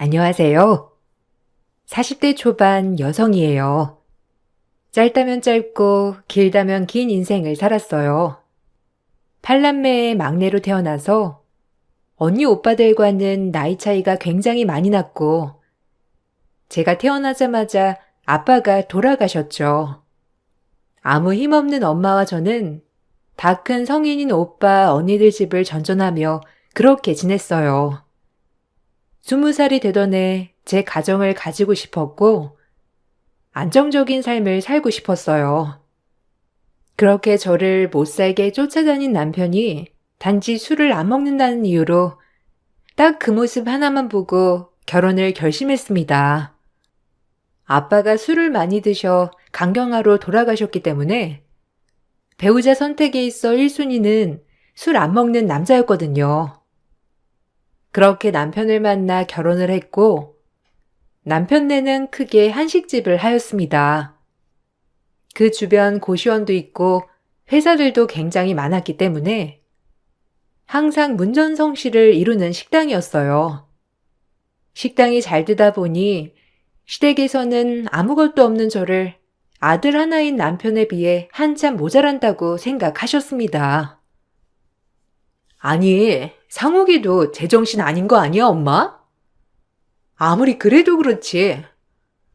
안녕하세요. 40대 초반 여성이에요. 짧다면 짧고 길다면 긴 인생을 살았어요. 8남매의 막내로 태어나서 언니 오빠들과는 나이 차이가 굉장히 많이 났고, 제가 태어나자마자 아빠가 돌아가셨죠. 아무 힘없는 엄마와 저는 다 큰 성인인 오빠, 언니들 집을 전전하며 그렇게 지냈어요. 20살이 되던 해 제 가정을 가지고 싶었고, 안정적인 삶을 살고 싶었어요. 그렇게 저를 못 살게 쫓아다닌 남편이 단지 술을 안 먹는다는 이유로 딱 그 모습 하나만 보고 결혼을 결심했습니다. 아빠가 술을 많이 드셔 간경화로 돌아가셨기 때문에 배우자 선택에 있어 1순위는 술 안 먹는 남자였거든요. 그렇게 남편을 만나 결혼을 했고, 남편네는 크게 한식집을 하였습니다. 그 주변 고시원도 있고 회사들도 굉장히 많았기 때문에 항상 문전성시를 이루는 식당이었어요. 식당이 잘 되다 보니 시댁에서는 아무것도 없는 저를 아들 하나인 남편에 비해 한참 모자란다고 생각하셨습니다. 아니, 상욱이도 제정신 아닌 거 아니야, 엄마? 아무리 그래도 그렇지.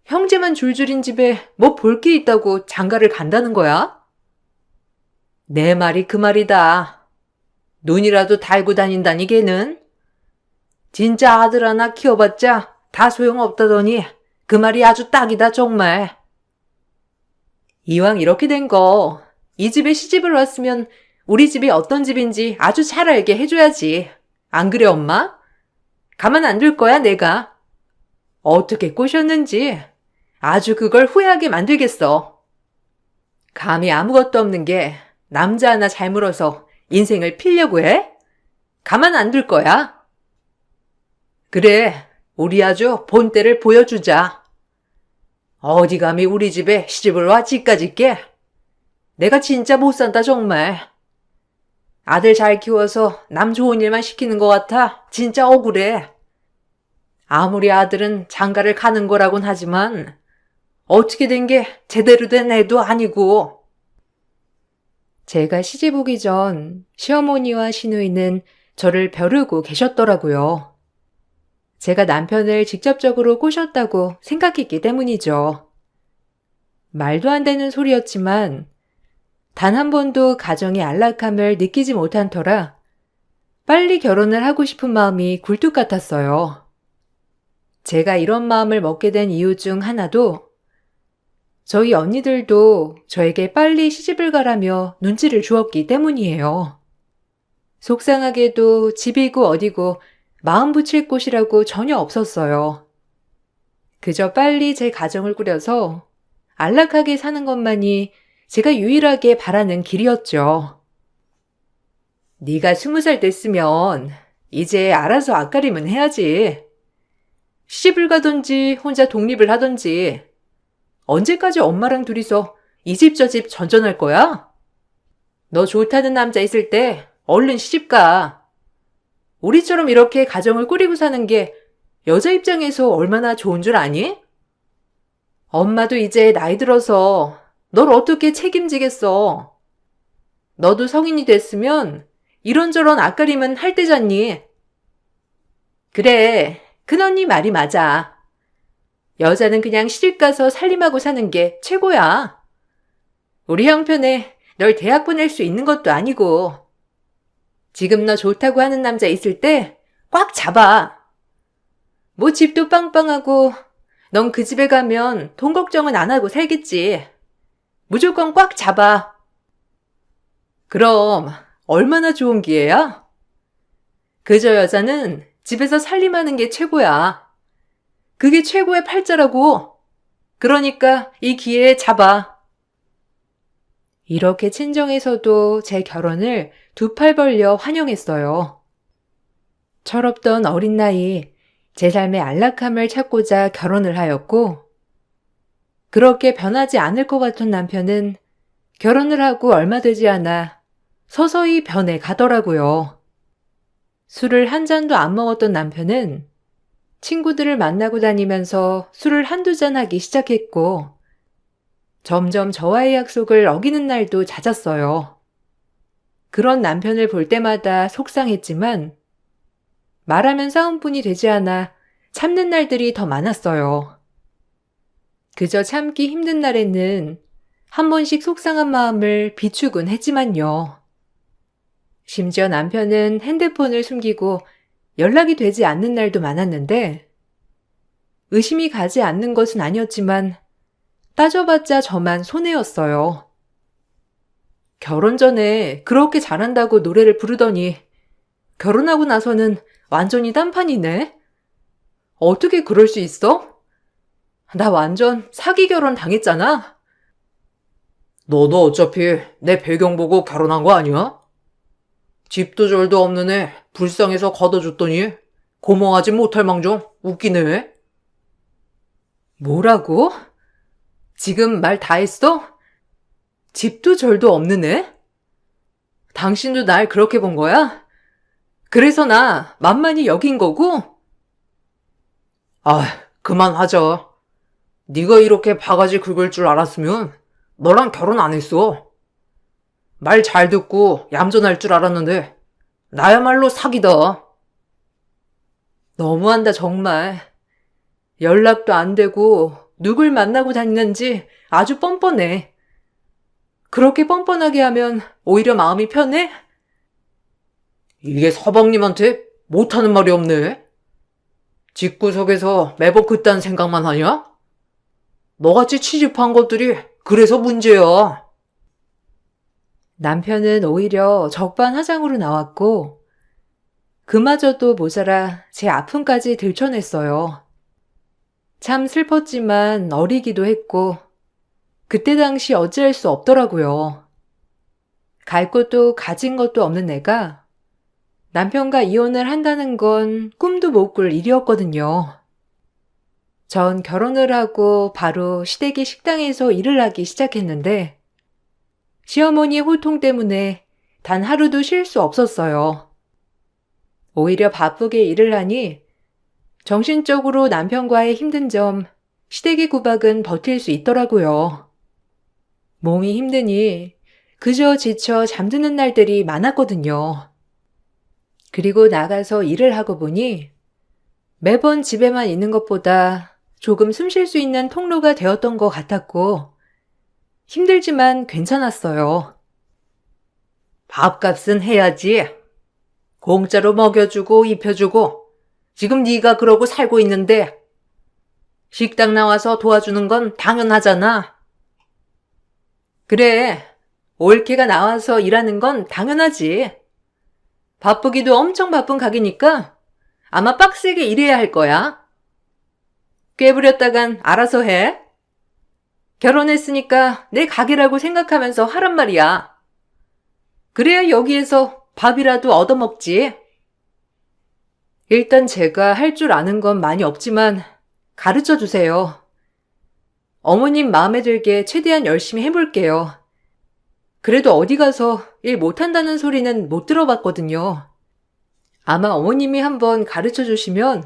형제만 줄줄인 집에 뭐 볼 게 있다고 장가를 간다는 거야? 내 말이 그 말이다. 눈이라도 달고 다닌다니 걔는. 진짜 아들 하나 키워봤자 다 소용없다더니 그 말이 아주 딱이다 정말. 이왕 이렇게 된 거, 이 집에 시집을 왔으면 우리 집이 어떤 집인지 아주 잘 알게 해줘야지. 안 그래 엄마? 가만 안 둘 거야 내가. 어떻게 꼬셨는지 아주 그걸 후회하게 만들겠어. 감히 아무것도 없는 게 남자 하나 잘 물어서 인생을 필려고 해? 가만 안 둘 거야. 그래, 우리 아주 본때를 보여주자. 어디 감히 우리 집에 시집을 와 집까지 게? 내가 진짜 못 산다 정말. 아들 잘 키워서 남 좋은 일만 시키는 것 같아 진짜 억울해. 아무리 아들은 장가를 가는 거라곤 하지만 어떻게 된 게 제대로 된 애도 아니고. 제가 시집 오기 전 시어머니와 시누이는 저를 벼르고 계셨더라고요. 제가 남편을 직접적으로 꼬셨다고 생각했기 때문이죠. 말도 안 되는 소리였지만 단 한 번도 가정의 안락함을 느끼지 못한 터라 빨리 결혼을 하고 싶은 마음이 굴뚝 같았어요. 제가 이런 마음을 먹게 된 이유 중 하나도 저희 언니들도 저에게 빨리 시집을 가라며 눈치를 주었기 때문이에요. 속상하게도 집이고 어디고 마음 붙일 곳이라고 전혀 없었어요. 그저 빨리 제 가정을 꾸려서 안락하게 사는 것만이 제가 유일하게 바라는 길이었죠. 네가 20살 됐으면 이제 알아서 앞가림은 해야지. 시집을 가든지 혼자 독립을 하든지 언제까지 엄마랑 둘이서 이 집 저 집 전전할 거야? 너 좋다는 남자 있을 때 얼른 시집 가. 우리처럼 이렇게 가정을 꾸리고 사는 게 여자 입장에서 얼마나 좋은 줄 아니? 엄마도 이제 나이 들어서 널 어떻게 책임지겠어. 너도 성인이 됐으면 이런저런 앞가림은 할 때잖니. 그래, 큰언니 말이 맞아. 여자는 그냥 시집가서 살림하고 사는 게 최고야. 우리 형편에 널 대학 보낼 수 있는 것도 아니고. 지금 너 좋다고 하는 남자 있을 때 꽉 잡아. 뭐 집도 빵빵하고 넌 그 집에 가면 돈 걱정은 안 하고 살겠지. 무조건 꽉 잡아. 그럼 얼마나 좋은 기회야? 그저 여자는 집에서 살림하는 게 최고야. 그게 최고의 팔자라고. 그러니까 이 기회에 잡아. 이렇게 친정에서도 제 결혼을 두 팔 벌려 환영했어요. 철없던 어린 나이, 제 삶의 안락함을 찾고자 결혼을 하였고, 그렇게 변하지 않을 것 같은 남편은 결혼을 하고 얼마 되지 않아 서서히 변해 가더라고요. 술을 한 잔도 안 먹었던 남편은 친구들을 만나고 다니면서 술을 한두 잔 하기 시작했고, 점점 저와의 약속을 어기는 날도 잦았어요. 그런 남편을 볼 때마다 속상했지만, 말하면 싸움뿐이 되지 않아 참는 날들이 더 많았어요. 그저 참기 힘든 날에는 한 번씩 속상한 마음을 비추곤 했지만요. 심지어 남편은 핸드폰을 숨기고 연락이 되지 않는 날도 많았는데, 의심이 가지 않는 것은 아니었지만 따져봤자 저만 손해였어요. 결혼 전에 그렇게 잘한다고 노래를 부르더니 결혼하고 나서는 완전히 딴판이네? 어떻게 그럴 수 있어? 나 완전 사기 결혼 당했잖아? 너도 어차피 내 배경 보고 결혼한 거 아니야? 집도 절도 없는 애 불쌍해서 걷어줬더니 고멍하지 못할 망정 웃기네. 뭐라고? 지금 말 다 했어? 집도 절도 없는 애? 당신도 날 그렇게 본 거야? 그래서 나 만만히 여긴 거고? 아, 그만하자. 네가 이렇게 바가지 긁을 줄 알았으면 너랑 결혼 안 했어. 말 잘 듣고 얌전할 줄 알았는데 나야말로 사기다. 너무한다 정말. 연락도 안 되고 누굴 만나고 다니는지 아주 뻔뻔해. 그렇게 뻔뻔하게 하면 오히려 마음이 편해? 이게 서방님한테 못하는 말이 없네. 집구석에서 매번 그딴 생각만 하냐? 너같이 취집한 것들이 그래서 문제야. 남편은 오히려 적반하장으로 나왔고, 그마저도 모자라 제 아픔까지 들춰냈어요. 참 슬펐지만 어리기도 했고, 그때 당시 어찌할 수 없더라고요. 갈 곳도 가진 것도 없는 애가 남편과 이혼을 한다는 건 꿈도 못 꿀 일이었거든요. 전 결혼을 하고 바로 시댁의 식당에서 일을 하기 시작했는데, 시어머니의 호통 때문에 단 하루도 쉴 수 없었어요. 오히려 바쁘게 일을 하니 정신적으로 남편과의 힘든 점, 시댁의 구박은 버틸 수 있더라고요. 몸이 힘드니 그저 지쳐 잠드는 날들이 많았거든요. 그리고 나가서 일을 하고 보니 매번 집에만 있는 것보다 조금 숨 쉴 수 있는 통로가 되었던 것 같았고, 힘들지만 괜찮았어요. 밥값은 해야지. 공짜로 먹여주고 입혀주고 지금 네가 그러고 살고 있는데 식당 나와서 도와주는 건 당연하잖아. 그래, 올케가 나와서 일하는 건 당연하지. 바쁘기도 엄청 바쁜 가게니까 아마 빡세게 일해야 할 거야. 꾀부렸다간 알아서 해. 결혼했으니까 내 가게라고 생각하면서 하란 말이야. 그래야 여기에서 밥이라도 얻어먹지. 일단 제가 할 줄 아는 건 많이 없지만 가르쳐 주세요. 어머님 마음에 들게 최대한 열심히 해볼게요. 그래도 어디 가서 일 못한다는 소리는 못 들어봤거든요. 아마 어머님이 한번 가르쳐 주시면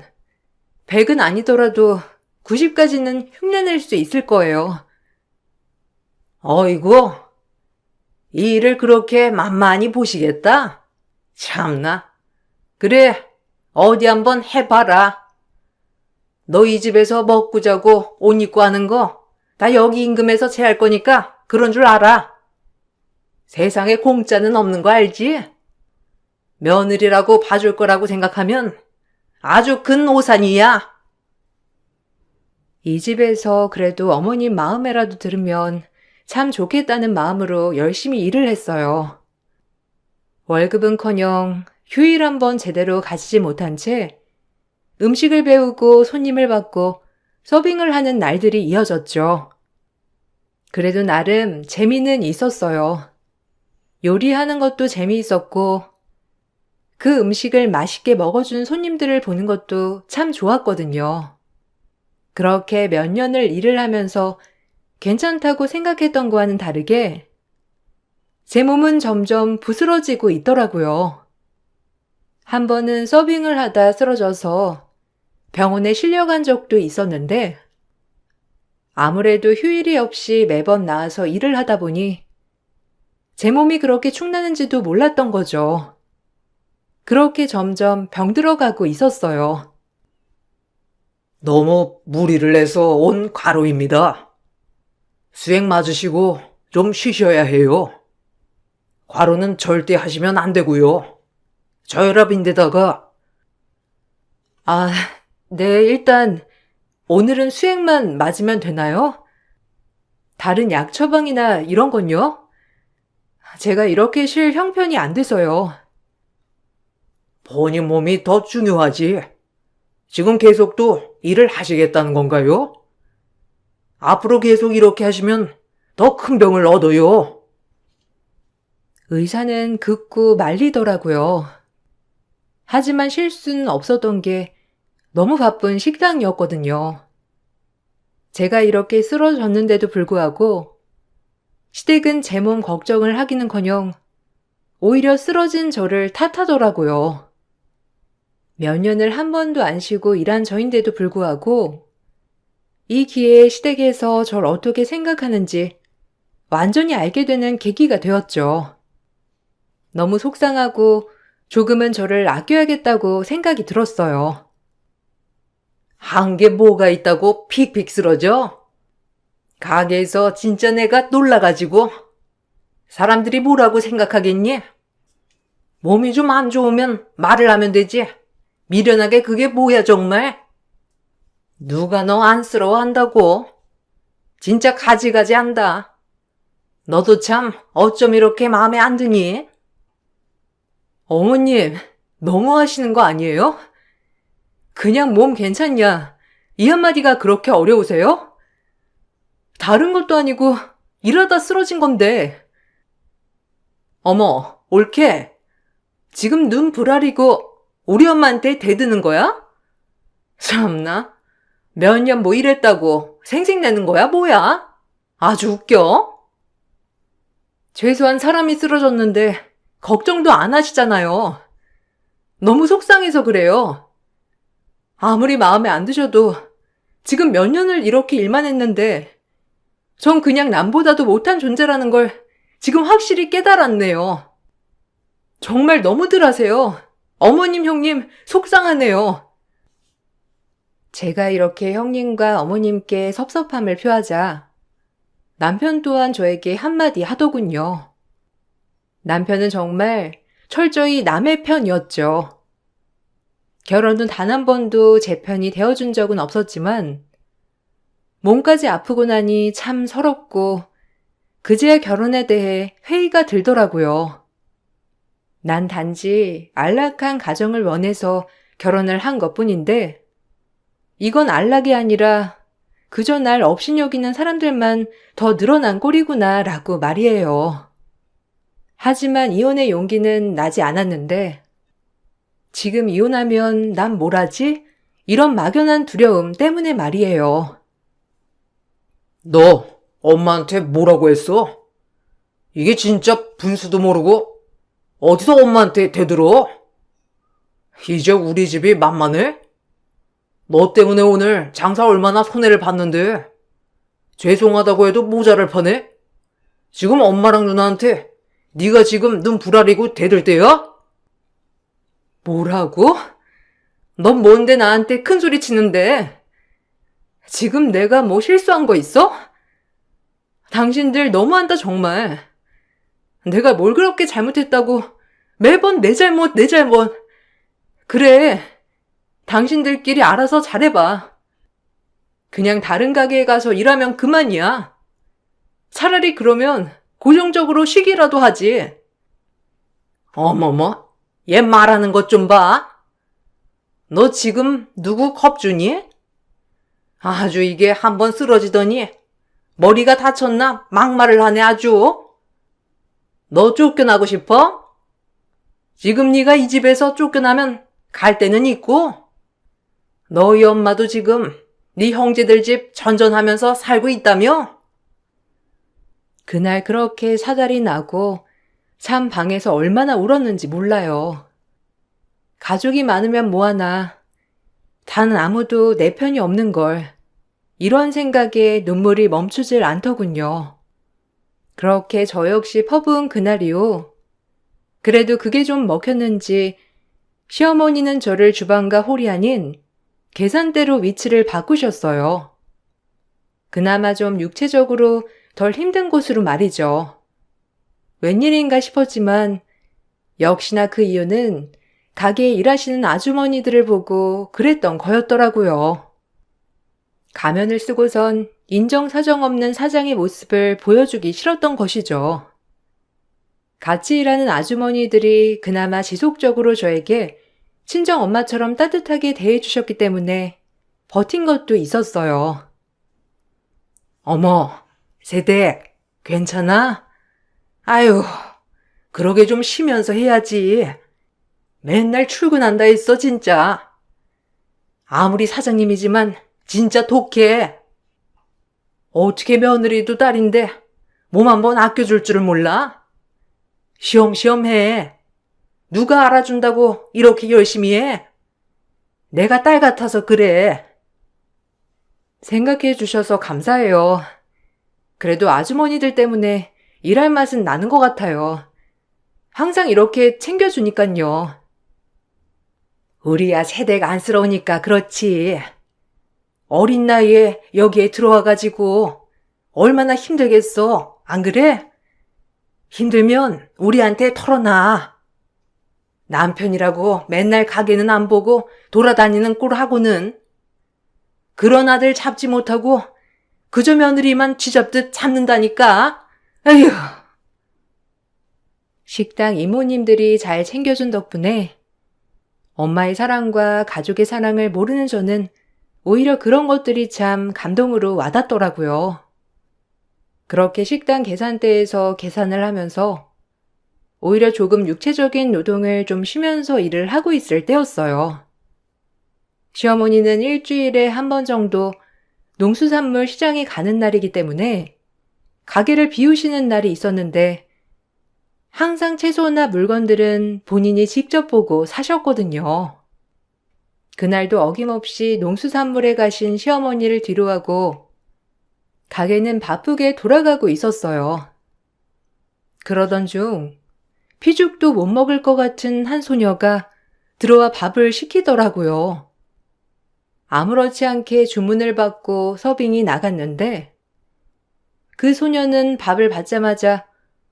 100은 아니더라도 90까지는 흉내낼 수 있을 거예요. 어이구, 이 일을 그렇게 만만히 보시겠다? 참나. 그래, 어디 한번 해봐라. 너 이 집에서 먹고 자고 옷 입고 하는 거 다 여기 임금에서 채할 거니까 그런 줄 알아. 세상에 공짜는 없는 거 알지? 며느리라고 봐줄 거라고 생각하면 아주 큰 오산이야. 이 집에서 그래도 어머님 마음에라도 들으면 참 좋겠다는 마음으로 열심히 일을 했어요. 월급은커녕 휴일 한번 제대로 가지지 못한 채 음식을 배우고 손님을 받고 서빙을 하는 날들이 이어졌죠. 그래도 나름 재미는 있었어요. 요리하는 것도 재미있었고, 그 음식을 맛있게 먹어준 손님들을 보는 것도 참 좋았거든요. 그렇게 몇 년을 일을 하면서 괜찮다고 생각했던 거와는 다르게 제 몸은 점점 부스러지고 있더라고요. 한 번은 서빙을 하다 쓰러져서 병원에 실려간 적도 있었는데 아무래도 휴일이 없이 매번 나와서 일을 하다 보니 제 몸이 그렇게 축나는지도 몰랐던 거죠. 그렇게 점점 병들어가고 있었어요. 너무 무리를 해서 온 과로입니다. 수행 맞으시고 좀 쉬셔야 해요. 과로는 절대 하시면 안 되고요. 저혈압인데다가 아, 네, 일단 오늘은 수액만 맞으면 되나요? 다른 약 처방이나 이런 건요? 제가 이렇게 쉴 형편이 안 돼서요. 본인 몸이 더 중요하지. 지금 계속 또 일을 하시겠다는 건가요? 앞으로 계속 이렇게 하시면 더 큰 병을 얻어요. 의사는 극구 말리더라고요. 하지만 쉴 수는 없었던 게 너무 바쁜 식당이었거든요. 제가 이렇게 쓰러졌는데도 불구하고 시댁은 제 몸 걱정을 하기는커녕 오히려 쓰러진 저를 탓하더라고요. 몇 년을 한 번도 안 쉬고 일한 저인데도 불구하고 이 기회에 시댁에서 절 어떻게 생각하는지 완전히 알게 되는 계기가 되었죠. 너무 속상하고 조금은 저를 아껴야겠다고 생각이 들었어요. 한 게 뭐가 있다고 픽픽 쓰러져? 가게에서 진짜 내가 놀라가지고 사람들이 뭐라고 생각하겠니? 몸이 좀 안 좋으면 말을 하면 되지. 미련하게 그게 뭐야 정말? 누가 너 안쓰러워한다고? 진짜 가지가지 한다. 너도 참 어쩜 이렇게 마음에 안 드니? 어머님, 너무하시는 거 아니에요? 그냥 몸 괜찮냐? 이 한마디가 그렇게 어려우세요? 다른 것도 아니고 일하다 쓰러진 건데. 어머, 옳게. 지금 눈 부라리고 우리 엄마한테 대드는 거야? 참나. 몇 년 뭐 일했다고 생색내는 거야, 뭐야? 아주 웃겨. 최소한 사람이 쓰러졌는데 걱정도 안 하시잖아요. 너무 속상해서 그래요. 아무리 마음에 안 드셔도 지금 몇 년을 이렇게 일만 했는데 전 그냥 남보다도 못한 존재라는 걸 지금 확실히 깨달았네요. 정말 너무들 하세요. 어머님, 형님, 속상하네요. 제가 이렇게 형님과 어머님께 섭섭함을 표하자 남편 또한 저에게 한마디 하더군요. 남편은 정말 철저히 남의 편이었죠. 결혼 후 단 한 번도 제 편이 되어준 적은 없었지만 몸까지 아프고 나니 참 서럽고 그제야 결혼에 대해 회의가 들더라고요. 난 단지 안락한 가정을 원해서 결혼을 한 것뿐인데 이건 안락이 아니라 그저 날 업신여기는 사람들만 더 늘어난 꼴이구나 라고 말이에요. 하지만 이혼의 용기는 나지 않았는데 지금 이혼하면 난 뭘 하지? 이런 막연한 두려움 때문에 말이에요. 너 엄마한테 뭐라고 했어? 이게 진짜 분수도 모르고 어디서 엄마한테 대들어? 이제 우리 집이 만만해? 너 때문에 오늘 장사 얼마나 손해를 봤는데 죄송하다고 해도 모자랄 판에? 지금 엄마랑 누나한테 네가 지금 눈 부라리고 대들 때야? 뭐라고? 넌 뭔데 나한테 큰 소리 치는데? 지금 내가 뭐 실수한 거 있어? 당신들 너무한다 정말. 내가 뭘 그렇게 잘못했다고 매번 내 잘못, 내 잘못. 그래, 당신들끼리 알아서 잘해봐. 그냥 다른 가게에 가서 일하면 그만이야. 차라리 그러면 고정적으로 쉬기라도 하지. 어머머, 얘 말하는 것 좀 봐. 너 지금 누구 겁주니? 아주 이게 한번 쓰러지더니 머리가 다쳤나 막말을 하네 아주. 너 쫓겨나고 싶어? 지금 네가 이 집에서 쫓겨나면 갈 데는 있고 너희 엄마도 지금 네 형제들 집 전전하면서 살고 있다며? 그날 그렇게 사달이 나고 참 방에서 얼마나 울었는지 몰라요. 가족이 많으면 뭐하나 단 아무도 내 편이 없는 걸. 이런 생각에 눈물이 멈추질 않더군요. 그렇게 저 역시 퍼부은 그날이요. 그래도 그게 좀 먹혔는지 시어머니는 저를 주방과 홀이 아닌 계산대로 위치를 바꾸셨어요. 그나마 좀 육체적으로 덜 힘든 곳으로 말이죠. 웬일인가 싶었지만 역시나 그 이유는 가게에 일하시는 아주머니들을 보고 그랬던 거였더라고요. 가면을 쓰고선 인정사정 없는 사장의 모습을 보여주기 싫었던 것이죠. 같이 일하는 아주머니들이 그나마 지속적으로 저에게 친정 엄마처럼 따뜻하게 대해주셨기 때문에 버틴 것도 있었어요. 어머, 세댁, 괜찮아? 아유, 그러게 좀 쉬면서 해야지. 맨날 출근한다 했어, 진짜. 아무리 사장님이지만 진짜 독해. 어떻게 며느리도 딸인데 몸 한번 아껴줄 줄을 몰라? 시험시험 해. 누가 알아준다고 이렇게 열심히 해? 내가 딸 같아서 그래. 생각해 주셔서 감사해요. 그래도 아주머니들 때문에 일할 맛은 나는 것 같아요. 항상 이렇게 챙겨주니깐요. 우리야 세대가 안쓰러우니까 그렇지. 어린 나이에 여기에 들어와가지고 얼마나 힘들겠어, 안 그래? 힘들면 우리한테 털어놔. 남편이라고 맨날 가게는 안 보고 돌아다니는 꼴하고는 그런 아들 잡지 못하고 그저 며느리만 쥐잡듯 잡는다니까. 에휴. 식당 이모님들이 잘 챙겨준 덕분에 엄마의 사랑과 가족의 사랑을 모르는 저는 오히려 그런 것들이 참 감동으로 와닿더라고요. 그렇게 식당 계산대에서 계산을 하면서 오히려 조금 육체적인 노동을 좀 쉬면서 일을 하고 있을 때였어요. 시어머니는 일주일에 한 번 정도 농수산물 시장에 가는 날이기 때문에 가게를 비우시는 날이 있었는데 항상 채소나 물건들은 본인이 직접 보고 사셨거든요. 그날도 어김없이 농수산물에 가신 시어머니를 뒤로하고 가게는 바쁘게 돌아가고 있었어요. 그러던 중 피죽도 못 먹을 것 같은 한 소녀가 들어와 밥을 시키더라고요. 아무렇지 않게 주문을 받고 서빙이 나갔는데 그 소녀는 밥을 받자마자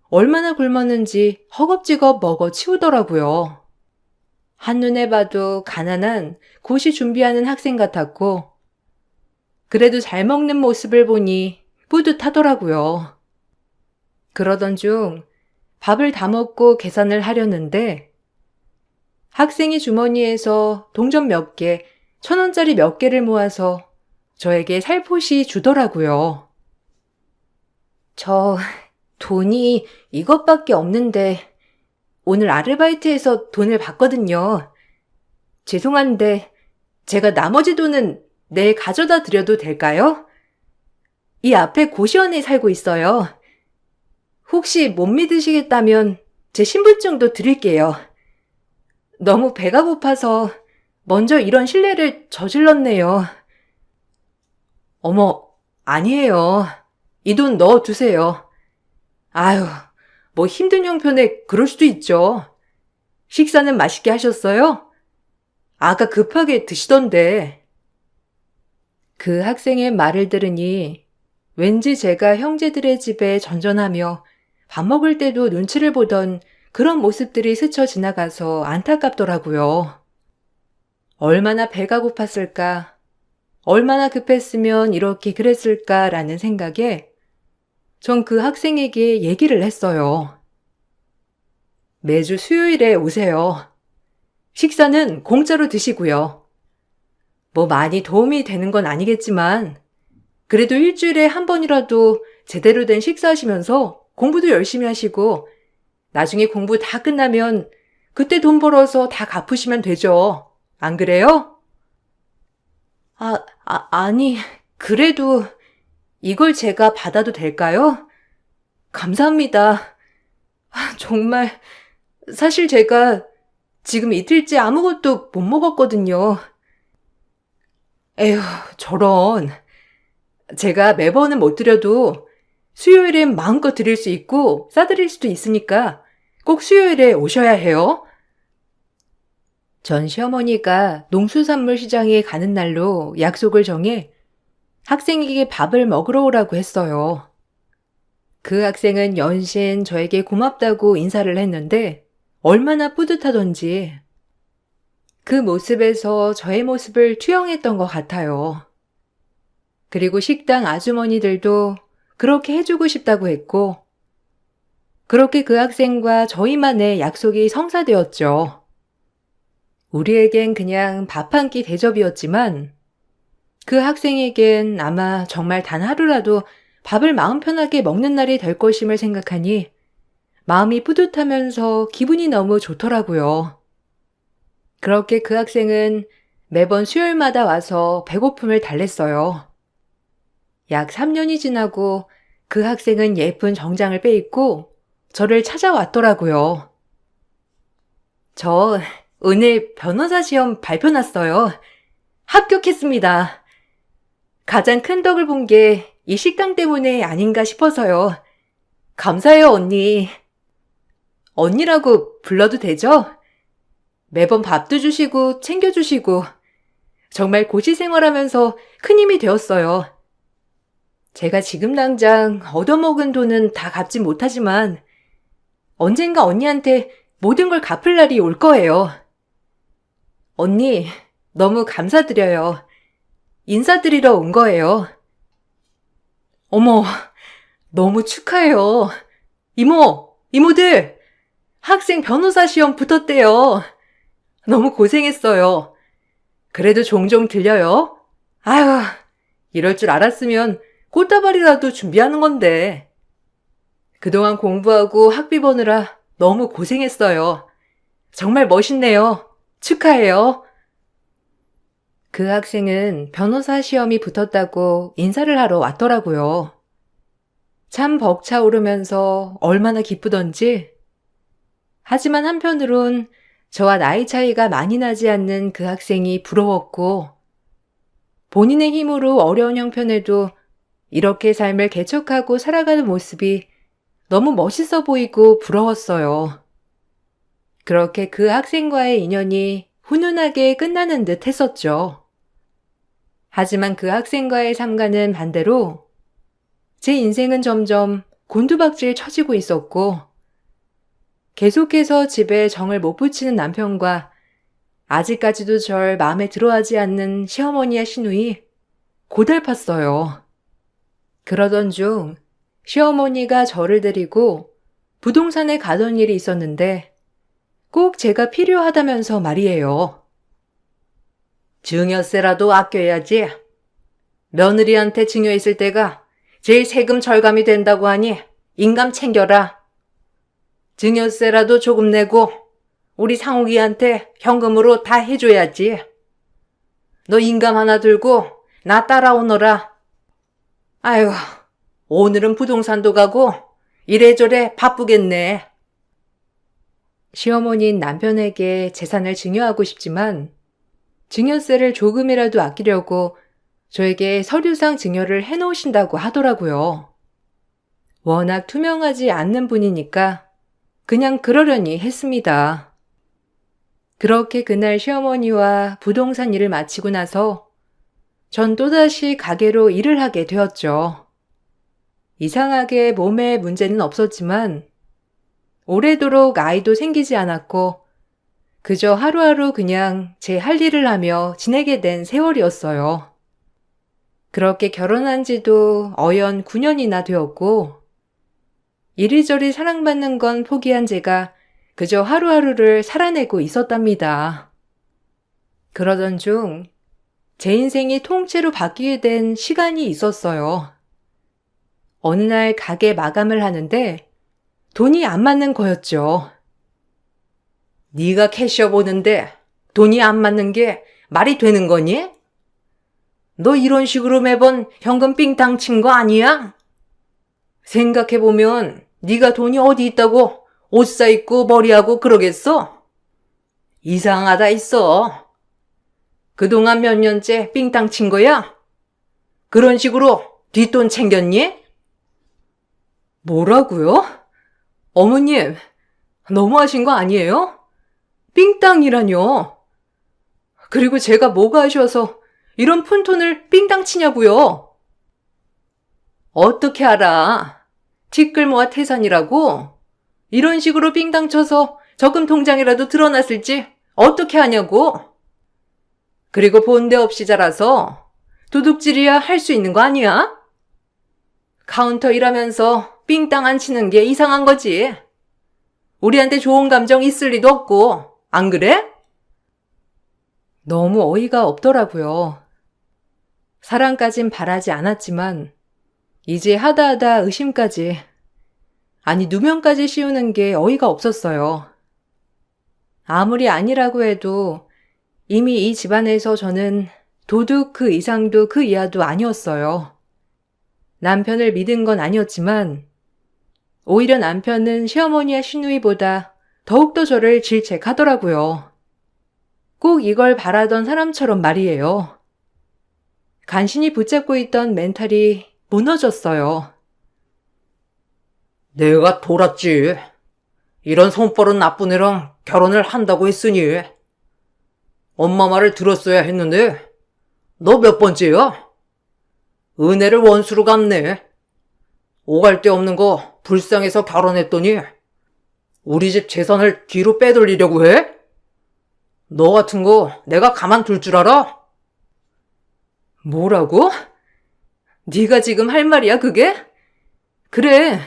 얼마나 굶었는지 허겁지겁 먹어 치우더라고요. 한눈에 봐도 가난한 고시 준비하는 학생 같았고 그래도 잘 먹는 모습을 보니 뿌듯하더라고요. 그러던 중 밥을 다 먹고 계산을 하려는데 학생이 주머니에서 동전 몇 개, 1,000원짜리 몇 개를 모아서 저에게 살포시 주더라고요. 저 돈이 이것밖에 없는데 오늘 아르바이트해서 돈을 받거든요. 죄송한데 제가 나머지 돈은 내일 가져다 드려도 될까요? 이 앞에 고시원에 살고 있어요. 혹시 못 믿으시겠다면 제 신분증도 드릴게요. 너무 배가 고파서 먼저 이런 실례를 저질렀네요. 어머, 아니에요. 이 돈 넣어두세요. 아유, 뭐 힘든 형편에 그럴 수도 있죠. 식사는 맛있게 하셨어요? 아까 급하게 드시던데. 그 학생의 말을 들으니 왠지 제가 형제들의 집에 전전하며 밥 먹을 때도 눈치를 보던 그런 모습들이 스쳐 지나가서 안타깝더라고요. 얼마나 배가 고팠을까, 얼마나 급했으면 이렇게 그랬을까라는 생각에 전 그 학생에게 얘기를 했어요. 매주 수요일에 오세요. 식사는 공짜로 드시고요. 뭐 많이 도움이 되는 건 아니겠지만 그래도 일주일에 한 번이라도 제대로 된 식사하시면서 공부도 열심히 하시고 나중에 공부 다 끝나면 그때 돈 벌어서 다 갚으시면 되죠. 안 그래요? 아니, 그래도 이걸 제가 받아도 될까요? 감사합니다. 정말 사실 제가 지금 이틀째 아무것도 못 먹었거든요. 에휴, 저런. 제가 매번은 못 드려도 수요일엔 마음껏 드릴 수 있고 싸드릴 수도 있으니까 꼭 수요일에 오셔야 해요. 전 시어머니가 농수산물 시장에 가는 날로 약속을 정해 학생에게 밥을 먹으러 오라고 했어요. 그 학생은 연신 저에게 고맙다고 인사를 했는데 얼마나 뿌듯하던지 그 모습에서 저의 모습을 투영했던 것 같아요. 그리고 식당 아주머니들도 그렇게 해주고 싶다고 했고 그렇게 그 학생과 저희만의 약속이 성사되었죠. 우리에겐 그냥 밥 한 끼 대접이었지만 그 학생에겐 아마 정말 단 하루라도 밥을 마음 편하게 먹는 날이 될 것임을 생각하니 마음이 뿌듯하면서 기분이 너무 좋더라고요. 그렇게 그 학생은 매번 수요일마다 와서 배고픔을 달랬어요. 약 3년이 지나고 그 학생은 예쁜 정장을 빼입고 저를 찾아왔더라고요. 저 오늘 변호사 시험 발표 났어요. 합격했습니다. 가장 큰 덕을 본 게 이 식당 때문에 아닌가 싶어서요. 감사해요, 언니. 언니라고 불러도 되죠? 매번 밥도 주시고 챙겨주시고 정말 고시 생활하면서 큰 힘이 되었어요. 제가 지금 당장 얻어먹은 돈은 다 갚지 못하지만 언젠가 언니한테 모든 걸 갚을 날이 올 거예요. 언니, 너무 감사드려요. 인사드리러 온 거예요. 어머, 너무 축하해요. 이모들, 학생 변호사 시험 붙었대요. 너무 고생했어요. 그래도 종종 들려요. 아휴, 이럴 줄 알았으면 꽃다발이라도 준비하는 건데. 그동안 공부하고 학비 버느라 너무 고생했어요. 정말 멋있네요. 축하해요. 그 학생은 변호사 시험이 붙었다고 인사를 하러 왔더라고요. 참 벅차오르면서 얼마나 기쁘던지. 하지만 한편으론 저와 나이 차이가 많이 나지 않는 그 학생이 부러웠고 본인의 힘으로 어려운 형편에도 이렇게 삶을 개척하고 살아가는 모습이 너무 멋있어 보이고 부러웠어요. 그렇게 그 학생과의 인연이 훈훈하게 끝나는 듯 했었죠. 하지만 그 학생과의 삶과는 반대로 제 인생은 점점 곤두박질 쳐지고 있었고 계속해서 집에 정을 못 붙이는 남편과 아직까지도 절 마음에 들어하지 않는 시어머니와 시누이 고달팠어요. 그러던 중 시어머니가 저를 데리고 부동산에 가던 일이 있었는데 꼭 제가 필요하다면서 말이에요. 증여세라도 아껴야지. 며느리한테 증여했을 때가 제일 세금 절감이 된다고 하니 인감 챙겨라. 증여세라도 조금 내고 우리 상욱이한테 현금으로 다 해줘야지. 너 인감 하나 들고 나 따라오너라. 아유, 오늘은 부동산도 가고 이래저래 바쁘겠네. 시어머니는 남편에게 재산을 증여하고 싶지만 증여세를 조금이라도 아끼려고 저에게 서류상 증여를 해놓으신다고 하더라고요. 워낙 투명하지 않는 분이니까 그냥 그러려니 했습니다. 그렇게 그날 시어머니와 부동산 일을 마치고 나서 전 또다시 가게로 일을 하게 되었죠. 이상하게 몸에 문제는 없었지만 오래도록 아이도 생기지 않았고 그저 하루하루 그냥 제 할 일을 하며 지내게 된 세월이었어요. 그렇게 결혼한 지도 어연 9년이나 되었고 이리저리 사랑받는 건 포기한 제가 그저 하루하루를 살아내고 있었답니다. 그러던 중 제 인생이 통째로 바뀌게 된 시간이 있었어요. 어느 날 가게 마감을 하는데 돈이 안 맞는 거였죠. 네가 캐셔 보는데 돈이 안 맞는 게 말이 되는 거니? 너 이런 식으로 매번 현금 삥땅 친 거 아니야? 생각해보면 네가 돈이 어디 있다고 옷 사입고 머리하고 그러겠어? 이상하다 있어. 그동안 몇 년째 삥땅 친 거야? 그런 식으로 뒷돈 챙겼니? 뭐라고요? 어머님, 너무하신 거 아니에요? 삥땅이라뇨. 그리고 제가 뭐가 아쉬워서 이런 푼돈을 삥땅 치냐고요. 어떻게 알아? 티끌모아 태산이라고? 이런 식으로 삥땅 쳐서 적금 통장이라도 드러났을지 어떻게 하냐고? 그리고 본데 없이 자라서 도둑질이야 할 수 있는 거 아니야? 카운터 일하면서 삥땅 안 치는 게 이상한 거지. 우리한테 좋은 감정 있을 리도 없고, 안 그래? 너무 어이가 없더라고요. 사랑까진 바라지 않았지만 이제 하다하다 의심까지, 아니 누명까지 씌우는 게 어이가 없었어요. 아무리 아니라고 해도 이미 이 집안에서 저는 도둑 그 이상도 그 이하도 아니었어요. 남편을 믿은 건 아니었지만 오히려 남편은 시어머니와 시누이보다 더욱더 저를 질책하더라고요. 꼭 이걸 바라던 사람처럼 말이에요. 간신히 붙잡고 있던 멘탈이 무너졌어요. 내가 돌았지. 이런 손버릇 나쁜 애랑 결혼을 한다고 했으니. 엄마 말을 들었어야 했는데 너 몇 번째야? 은혜를 원수로 갚네. 오갈 데 없는 거 불쌍해서 결혼했더니 우리 집 재산을 뒤로 빼돌리려고 해? 너 같은 거 내가 가만둘 줄 알아? 뭐라고? 네가 지금 할 말이야 그게? 그래,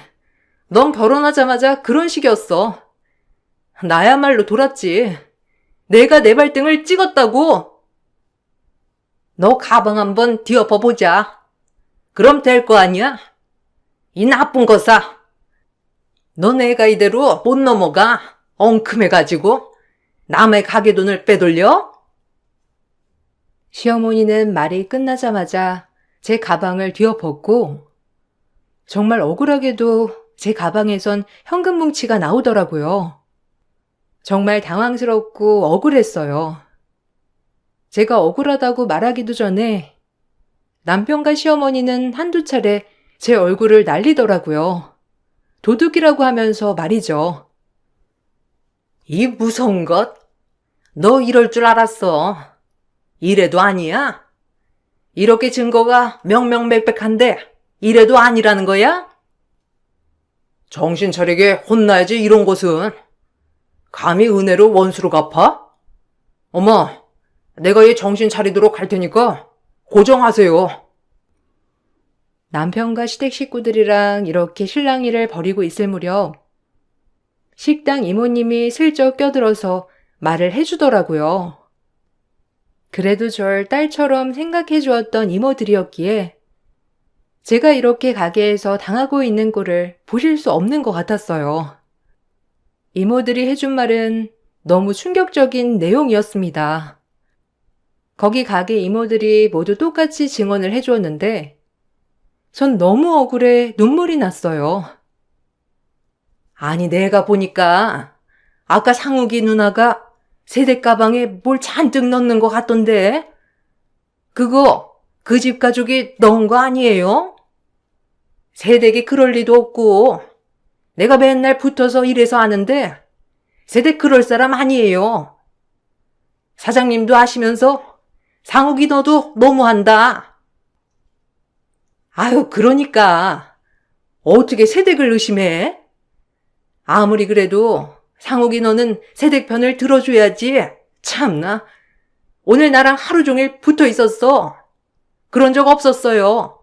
넌 결혼하자마자 그런 식이었어. 나야말로 돌았지. 내가 내 발등을 찍었다고. 너 가방 한번 뒤엎어보자. 그럼 될 거 아니야? 이 나쁜 거사. 너 내가 이대로 못 넘어가. 엉큼해가지고 남의 가게돈을 빼돌려? 시어머니는 말이 끝나자마자 제 가방을 뒤엎었고 정말 억울하게도 제 가방에선 현금 뭉치가 나오더라고요. 정말 당황스럽고 억울했어요. 제가 억울하다고 말하기도 전에 남편과 시어머니는 한두 차례 제 얼굴을 날리더라고요. 도둑이라고 하면서 말이죠. 이 무서운 것. 너 이럴 줄 알았어. 이래도 아니야? 이렇게 증거가 명명백백한데 이래도 아니라는 거야? 정신 차리게 혼나야지 이런 것은. 감히 은혜로 원수로 갚아? 어머, 내가 얘 정신 차리도록 할 테니까 고정하세요. 남편과 시댁 식구들이랑 이렇게 실랑이를 벌이고 있을 무렵 식당 이모님이 슬쩍 껴들어서 말을 해주더라고요. 그래도 절 딸처럼 생각해 주었던 이모들이었기에 제가 이렇게 가게에서 당하고 있는 꼴을 보실 수 없는 것 같았어요. 이모들이 해준 말은 너무 충격적인 내용이었습니다. 거기 가게 이모들이 모두 똑같이 증언을 해주었는데 전 너무 억울해 눈물이 났어요. 아니 내가 보니까 아까 상욱이 누나가 세대 가방에 뭘 잔뜩 넣는 것 같던데. 그거 그 집 가족이 넣은 거 아니에요? 세댁이 그럴 리도 없고 내가 맨날 붙어서 일해서 아는데 세댁 그럴 사람 아니에요. 사장님도 아시면서 상욱이 너도 너무한다. 아유 그러니까 어떻게 세댁을 의심해? 아무리 그래도 상욱이 너는 세댁 편을 들어줘야지. 참나. 오늘 나랑 하루 종일 붙어 있었어. 그런 적 없었어요.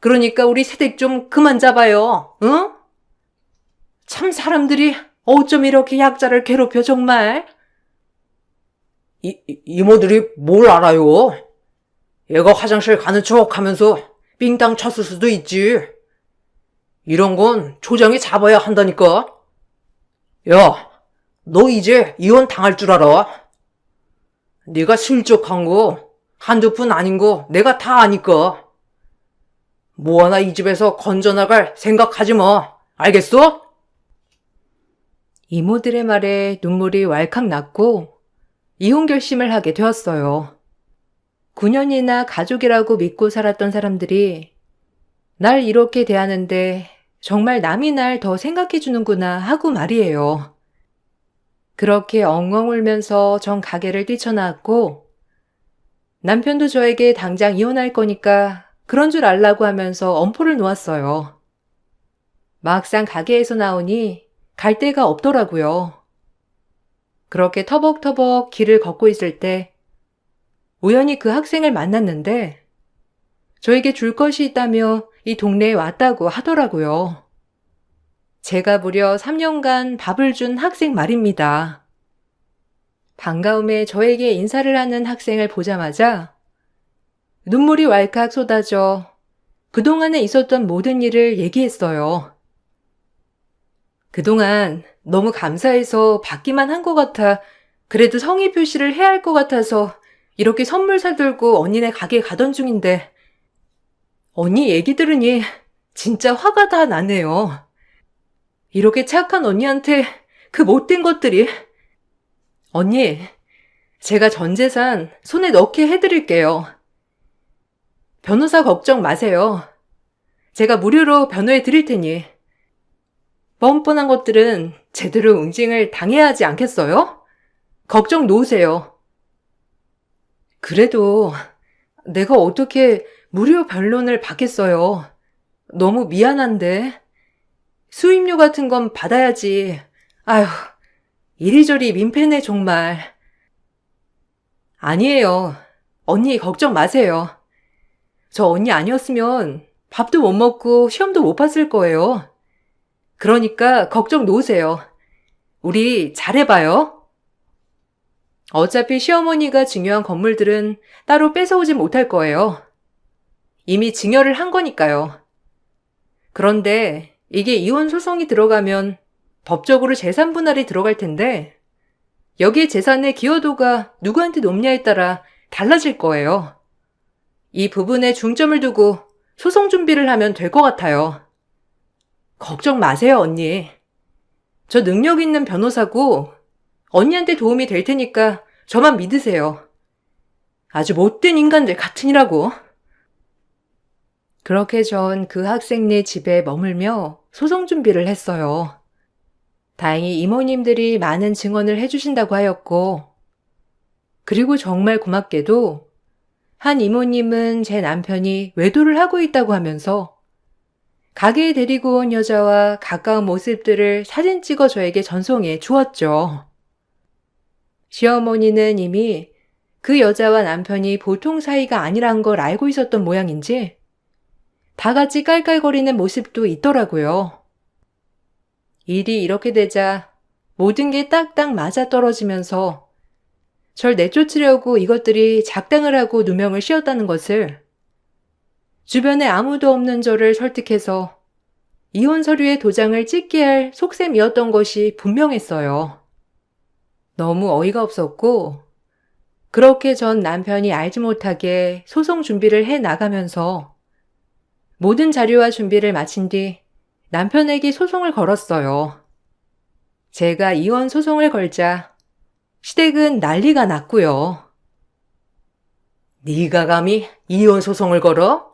그러니까 우리 세댁 좀 그만 잡아요. 응? 참 사람들이 어쩜 이렇게 약자를 괴롭혀 정말. 이모들이 뭘 알아요? 얘가 화장실 가는 척 하면서 삥땅 쳤을 수도 있지. 이런 건 조장이 잡아야 한다니까. 야, 너 이제 이혼 당할 줄 알아? 네가 실족한 거 한두 푼 아닌 거 내가 다 아니까. 뭐 하나 이 집에서 건져나갈 생각하지 마. 알겠어? 이모들의 말에 눈물이 왈칵 났고 이혼 결심을 하게 되었어요. 9년이나 가족이라고 믿고 살았던 사람들이 날 이렇게 대하는데 정말 남이 날 더 생각해 주는구나 하고 말이에요. 그렇게 엉엉 울면서 전 가게를 뛰쳐나왔고 남편도 저에게 당장 이혼할 거니까 그런 줄 알라고 하면서 엄포를 놓았어요. 막상 가게에서 나오니 갈 데가 없더라고요. 그렇게 터벅터벅 길을 걷고 있을 때 우연히 그 학생을 만났는데 저에게 줄 것이 있다며 이 동네에 왔다고 하더라고요. 제가 무려 3년간 밥을 준 학생 말입니다. 반가움에 저에게 인사를 하는 학생을 보자마자 눈물이 왈칵 쏟아져 그동안에 있었던 모든 일을 얘기했어요. 그동안 너무 감사해서 받기만 한 것 같아 그래도 성의 표시를 해야 할 것 같아서 이렇게 선물 사들고 언니네 가게에 가던 중인데 언니 얘기 들으니 진짜 화가 다 나네요. 이렇게 착한 언니한테 그 못된 것들이. 언니, 제가 전 재산 손에 넣게 해드릴게요. 변호사 걱정 마세요. 제가 무료로 변호해 드릴 테니. 뻔뻔한 것들은 제대로 응징을 당해야 하지 않겠어요? 걱정 놓으세요. 그래도 내가 어떻게 무료 변론을 받겠어요. 너무 미안한데. 수임료 같은 건 받아야지. 아휴, 이리저리 민폐네 정말. 아니에요. 언니 걱정 마세요. 저 언니 아니었으면 밥도 못 먹고 시험도 못 봤을 거예요. 그러니까 걱정 놓으세요. 우리 잘해봐요. 어차피 시어머니가 증여한 건물들은 따로 뺏어오지 못할 거예요. 이미 증여를 한 거니까요. 그런데 이게 이혼 소송이 들어가면 법적으로 재산 분할이 들어갈 텐데 여기에 재산의 기여도가 누구한테 높냐에 따라 달라질 거예요. 이 부분에 중점을 두고 소송 준비를 하면 될 것 같아요. 걱정 마세요, 언니. 저 능력 있는 변호사고 언니한테 도움이 될 테니까 저만 믿으세요. 아주 못된 인간들 같으니라고. 그렇게 전 그 학생네 집에 머물며 소송 준비를 했어요. 다행히 이모님들이 많은 증언을 해주신다고 하였고, 그리고 정말 고맙게도 한 이모님은 제 남편이 외도를 하고 있다고 하면서 가게에 데리고 온 여자와 가까운 모습들을 사진 찍어 저에게 전송해 주었죠. 시어머니는 이미 그 여자와 남편이 보통 사이가 아니란 걸 알고 있었던 모양인지 다 같이 깔깔거리는 모습도 있더라고요. 일이 이렇게 되자 모든 게 딱딱 맞아떨어지면서 절 내쫓으려고 이것들이 작당을 하고 누명을 씌웠다는 것을 주변에 아무도 없는 저를 설득해서 이혼 서류에 도장을 찍게 할 속셈이었던 것이 분명했어요. 너무 어이가 없었고 그렇게 전 남편이 알지 못하게 소송 준비를 해 나가면서 모든 자료와 준비를 마친 뒤 남편에게 소송을 걸었어요. 제가 이혼 소송을 걸자 시댁은 난리가 났고요. 네가 감히 이혼 소송을 걸어?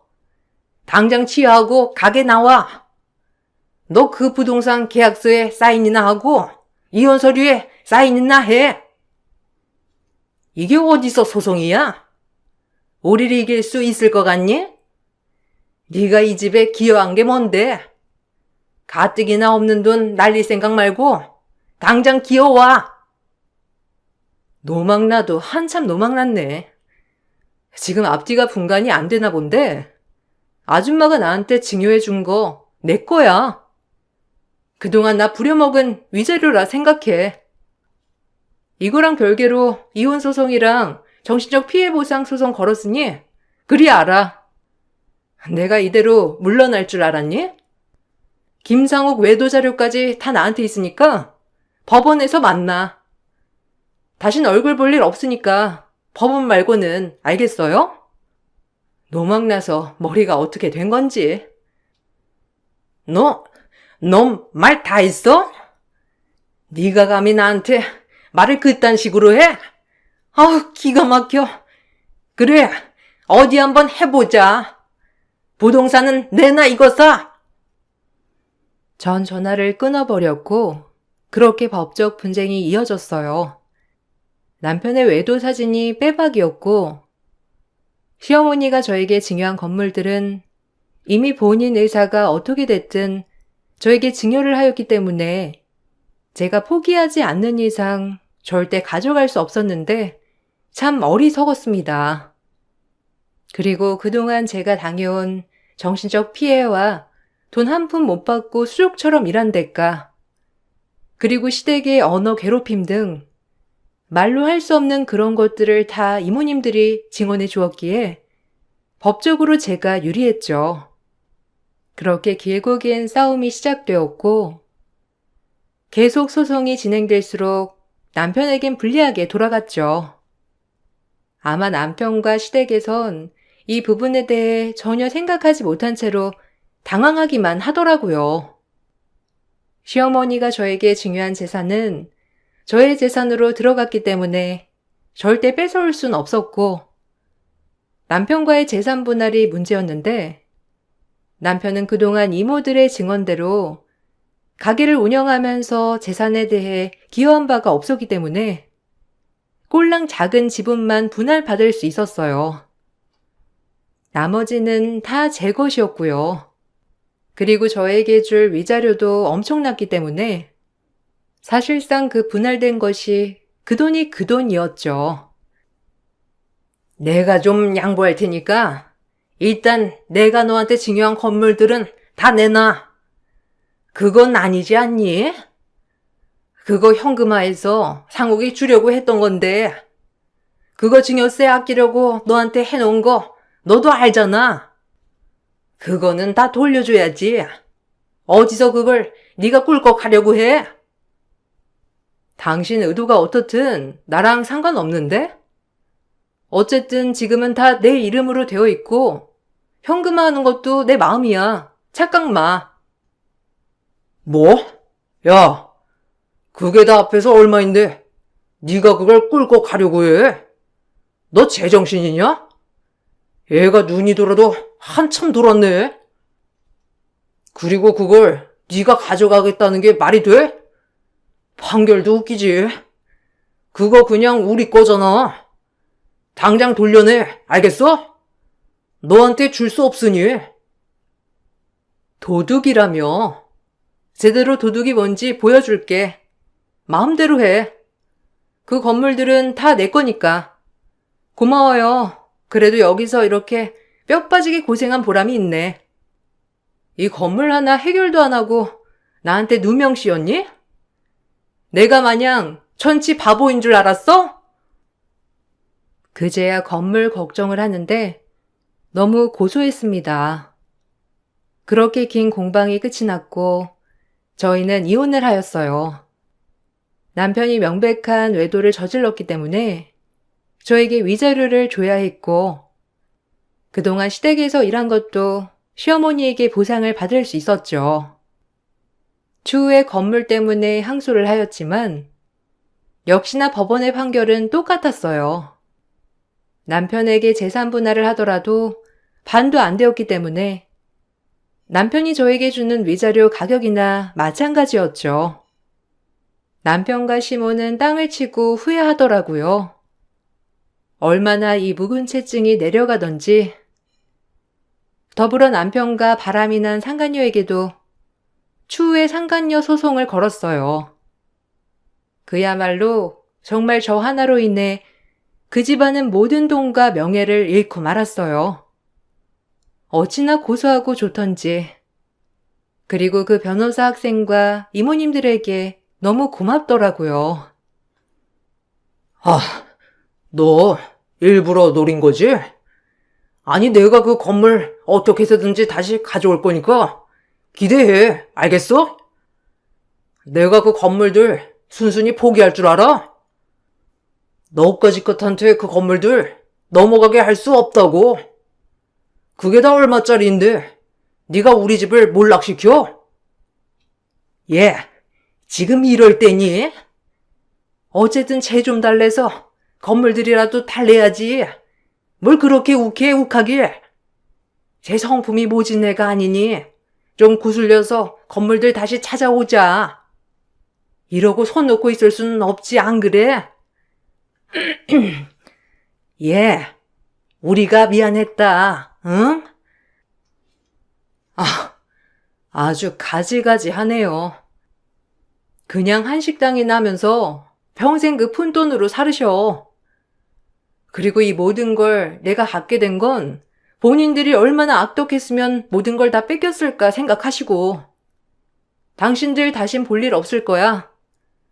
당장 취하하고 가게 나와. 너 그 부동산 계약서에 사인이나 하고 이혼 서류에 사인이나 해. 이게 어디서 소송이야? 우리를 이길 수 있을 것 같니? 네가 이 집에 기여한 게 뭔데? 가뜩이나 없는 돈 날릴 생각 말고 당장 기어와. 노망나도 한참 노망났네. 지금 앞뒤가 분간이 안 되나 본데 아줌마가 나한테 증여해 준 거 내 거야. 그동안 나 부려먹은 위자료라 생각해. 이거랑 별개로 이혼 소송이랑 정신적 피해 보상 소송 걸었으니 그리 알아. 내가 이대로 물러날 줄 알았니? 김상욱 외도 자료까지 다 나한테 있으니까 법원에서 만나. 다신 얼굴 볼 일 없으니까 법원 말고는 알겠어요? 노망나서 머리가 어떻게 된 건지. 너 말 다 했어? 네가 감히 나한테 말을 그딴 식으로 해? 아, 기가 막혀. 그래, 어디 한번 해보자. 부동산은 내나 이거 사. 전 전화를 끊어버렸고 그렇게 법적 분쟁이 이어졌어요. 남편의 외도 사진이 빼박이었고 시어머니가 저에게 증여한 건물들은 이미 본인 의사가 어떻게 됐든 저에게 증여를 하였기 때문에 제가 포기하지 않는 이상 절대 가져갈 수 없었는데 참 어리석었습니다. 그리고 그동안 제가 당해온 정신적 피해와 돈 한 푼 못 받고 수족처럼 일한 대가, 그리고 시댁의 언어 괴롭힘 등 말로 할 수 없는 그런 것들을 다 이모님들이 증언해 주었기에 법적으로 제가 유리했죠. 그렇게 길고 긴 싸움이 시작되었고 계속 소송이 진행될수록 남편에겐 불리하게 돌아갔죠. 아마 남편과 시댁에선 이 부분에 대해 전혀 생각하지 못한 채로 당황하기만 하더라고요. 시어머니가 저에게 증여한 재산은 저의 재산으로 들어갔기 때문에 절대 뺏어올 순 없었고 남편과의 재산 분할이 문제였는데 남편은 그동안 이모들의 증언대로 가게를 운영하면서 재산에 대해 기여한 바가 없었기 때문에 꼴랑 작은 지분만 분할받을 수 있었어요. 나머지는 다 제 것이었고요. 그리고 저에게 줄 위자료도 엄청났기 때문에 사실상 그 분할된 것이 그 돈이 그 돈이었죠. 내가 좀 양보할 테니까 일단 내가 너한테 증여한 건물들은 다 내놔. 그건 아니지 않니? 그거 현금화해서 상욱이 주려고 했던 건데 그거 증여세 아끼려고 너한테 해놓은 거 너도 알잖아. 그거는 다 돌려줘야지. 어디서 그걸 네가 꿀꺽하려고 해? 당신 의도가 어떻든 나랑 상관없는데? 어쨌든 지금은 다 내 이름으로 되어 있고 현금화하는 것도 내 마음이야. 착각 마. 뭐? 야, 그게 다 앞에서 얼마인데 네가 그걸 꿀꺽하려고 해? 너 제정신이냐? 애가 눈이 돌아도 한참 돌았네. 그리고 그걸 네가 가져가겠다는 게 말이 돼? 판결도 웃기지. 그거 그냥 우리 거잖아. 당장 돌려내, 알겠어? 너한테 줄 수 없으니. 도둑이라며. 제대로 도둑이 뭔지 보여줄게. 마음대로 해. 그 건물들은 다 내 거니까. 고마워요. 그래도 여기서 이렇게 뼈 빠지게 고생한 보람이 있네. 이 건물 하나 해결도 안 하고 나한테 누명 씌웠니? 내가 마냥 천치 바보인 줄 알았어? 그제야 건물 걱정을 하는데 너무 고소했습니다. 그렇게 긴 공방이 끝이 났고 저희는 이혼을 하였어요. 남편이 명백한 외도를 저질렀기 때문에 저에게 위자료를 줘야 했고 그동안 시댁에서 일한 것도 시어머니에게 보상을 받을 수 있었죠. 추후에 건물 때문에 항소를 하였지만 역시나 법원의 판결은 똑같았어요. 남편에게 재산 분할을 하더라도 반도 안 되었기 때문에 남편이 저에게 주는 위자료 가격이나 마찬가지였죠. 남편과 시모는 땅을 치고 후회하더라고요. 얼마나 이 묵은 채증이 내려가던지. 더불어 남편과 바람이 난 상간녀에게도 추후에 상간녀 소송을 걸었어요. 그야말로 정말 저 하나로 인해 그 집안은 모든 돈과 명예를 잃고 말았어요. 어찌나 고소하고 좋던지. 그리고 그 변호사 학생과 이모님들에게 너무 고맙더라고요. 아, 너 일부러 노린 거지? 아니, 내가 그 건물 어떻게 해서든지 다시 가져올 거니까 기대해. 알겠어? 내가 그 건물들 순순히 포기할 줄 알아? 너까지 끝한테 그 건물들 넘어가게 할 수 없다고. 그게 다 얼마짜리인데 네가 우리 집을 몰락시켜? 얘, 지금 이럴 때니? 어쨌든 쟤 좀 달래서 건물들이라도 달래야지. 뭘 그렇게 욱해 욱하길. 제 성품이 모진 애가 아니니 좀 구슬려서 건물들 다시 찾아오자. 이러고 손 놓고 있을 수는 없지, 안 그래? 예, 우리가 미안했다, 응? 아주 가지가지하네요. 그냥 한식당이나 하면서 평생 그 푼돈으로 살으셔. 그리고 이 모든 걸 내가 갖게 된 건 본인들이 얼마나 악독했으면 모든 걸 다 뺏겼을까 생각하시고. 당신들 다신 볼 일 없을 거야.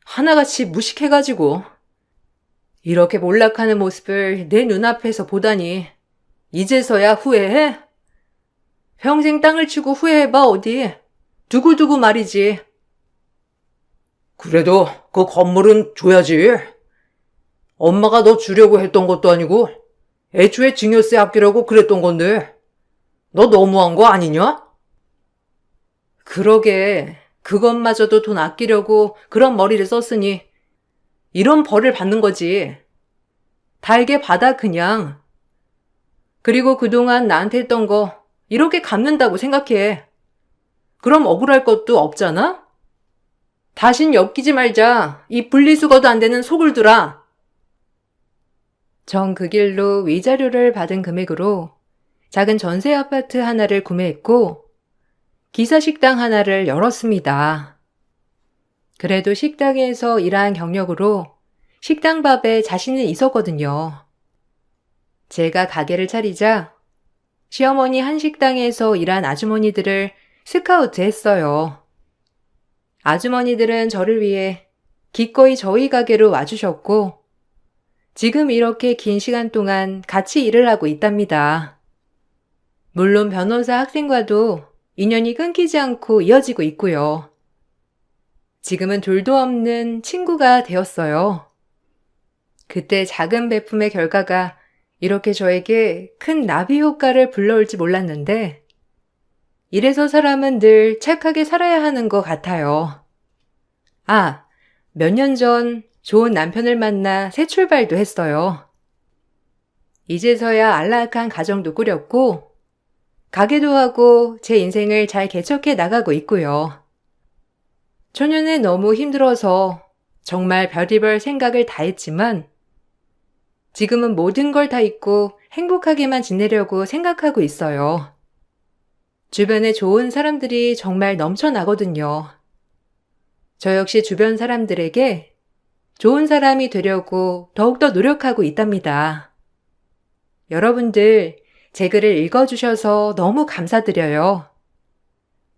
하나같이 무식해가지고. 이렇게 몰락하는 모습을 내 눈앞에서 보다니 이제서야 후회해? 평생 땅을 치고 후회해봐 어디. 두고두고 말이지. 그래도 그 건물은 줘야지. 엄마가 너 주려고 했던 것도 아니고 애초에 증여세 아끼려고 그랬던 건데 너 너무한 거 아니냐? 그러게 그것마저도 돈 아끼려고 그런 머리를 썼으니 이런 벌을 받는 거지. 달게 받아 그냥. 그리고 그동안 나한테 했던 거 이렇게 갚는다고 생각해. 그럼 억울할 것도 없잖아? 다신 엮이지 말자. 이 분리수거도 안 되는 소굴들아. 전 그 길로 위자료를 받은 금액으로 작은 전세 아파트 하나를 구매했고 기사식당 하나를 열었습니다. 그래도 식당에서 일한 경력으로 식당밥에 자신은 있었거든요. 제가 가게를 차리자 시어머니 한식당에서 일한 아주머니들을 스카우트 했어요. 아주머니들은 저를 위해 기꺼이 저희 가게로 와주셨고 지금 이렇게 긴 시간 동안 같이 일을 하고 있답니다. 물론 변호사 학생과도 인연이 끊기지 않고 이어지고 있고요. 지금은 둘도 없는 친구가 되었어요. 그때 작은 베품의 결과가 이렇게 저에게 큰 나비 효과를 불러올지 몰랐는데 이래서 사람은 늘 착하게 살아야 하는 것 같아요. 몇 년 전 좋은 남편을 만나 새 출발도 했어요. 이제서야 안락한 가정도 꾸렸고 가게도 하고 제 인생을 잘 개척해 나가고 있고요. 초년에 너무 힘들어서 정말 별의별 생각을 다 했지만 지금은 모든 걸 다 잊고 행복하게만 지내려고 생각하고 있어요. 주변에 좋은 사람들이 정말 넘쳐나거든요. 저 역시 주변 사람들에게 좋은 사람이 되려고 더욱더 노력하고 있답니다. 여러분들, 제 글을 읽어주셔서 너무 감사드려요.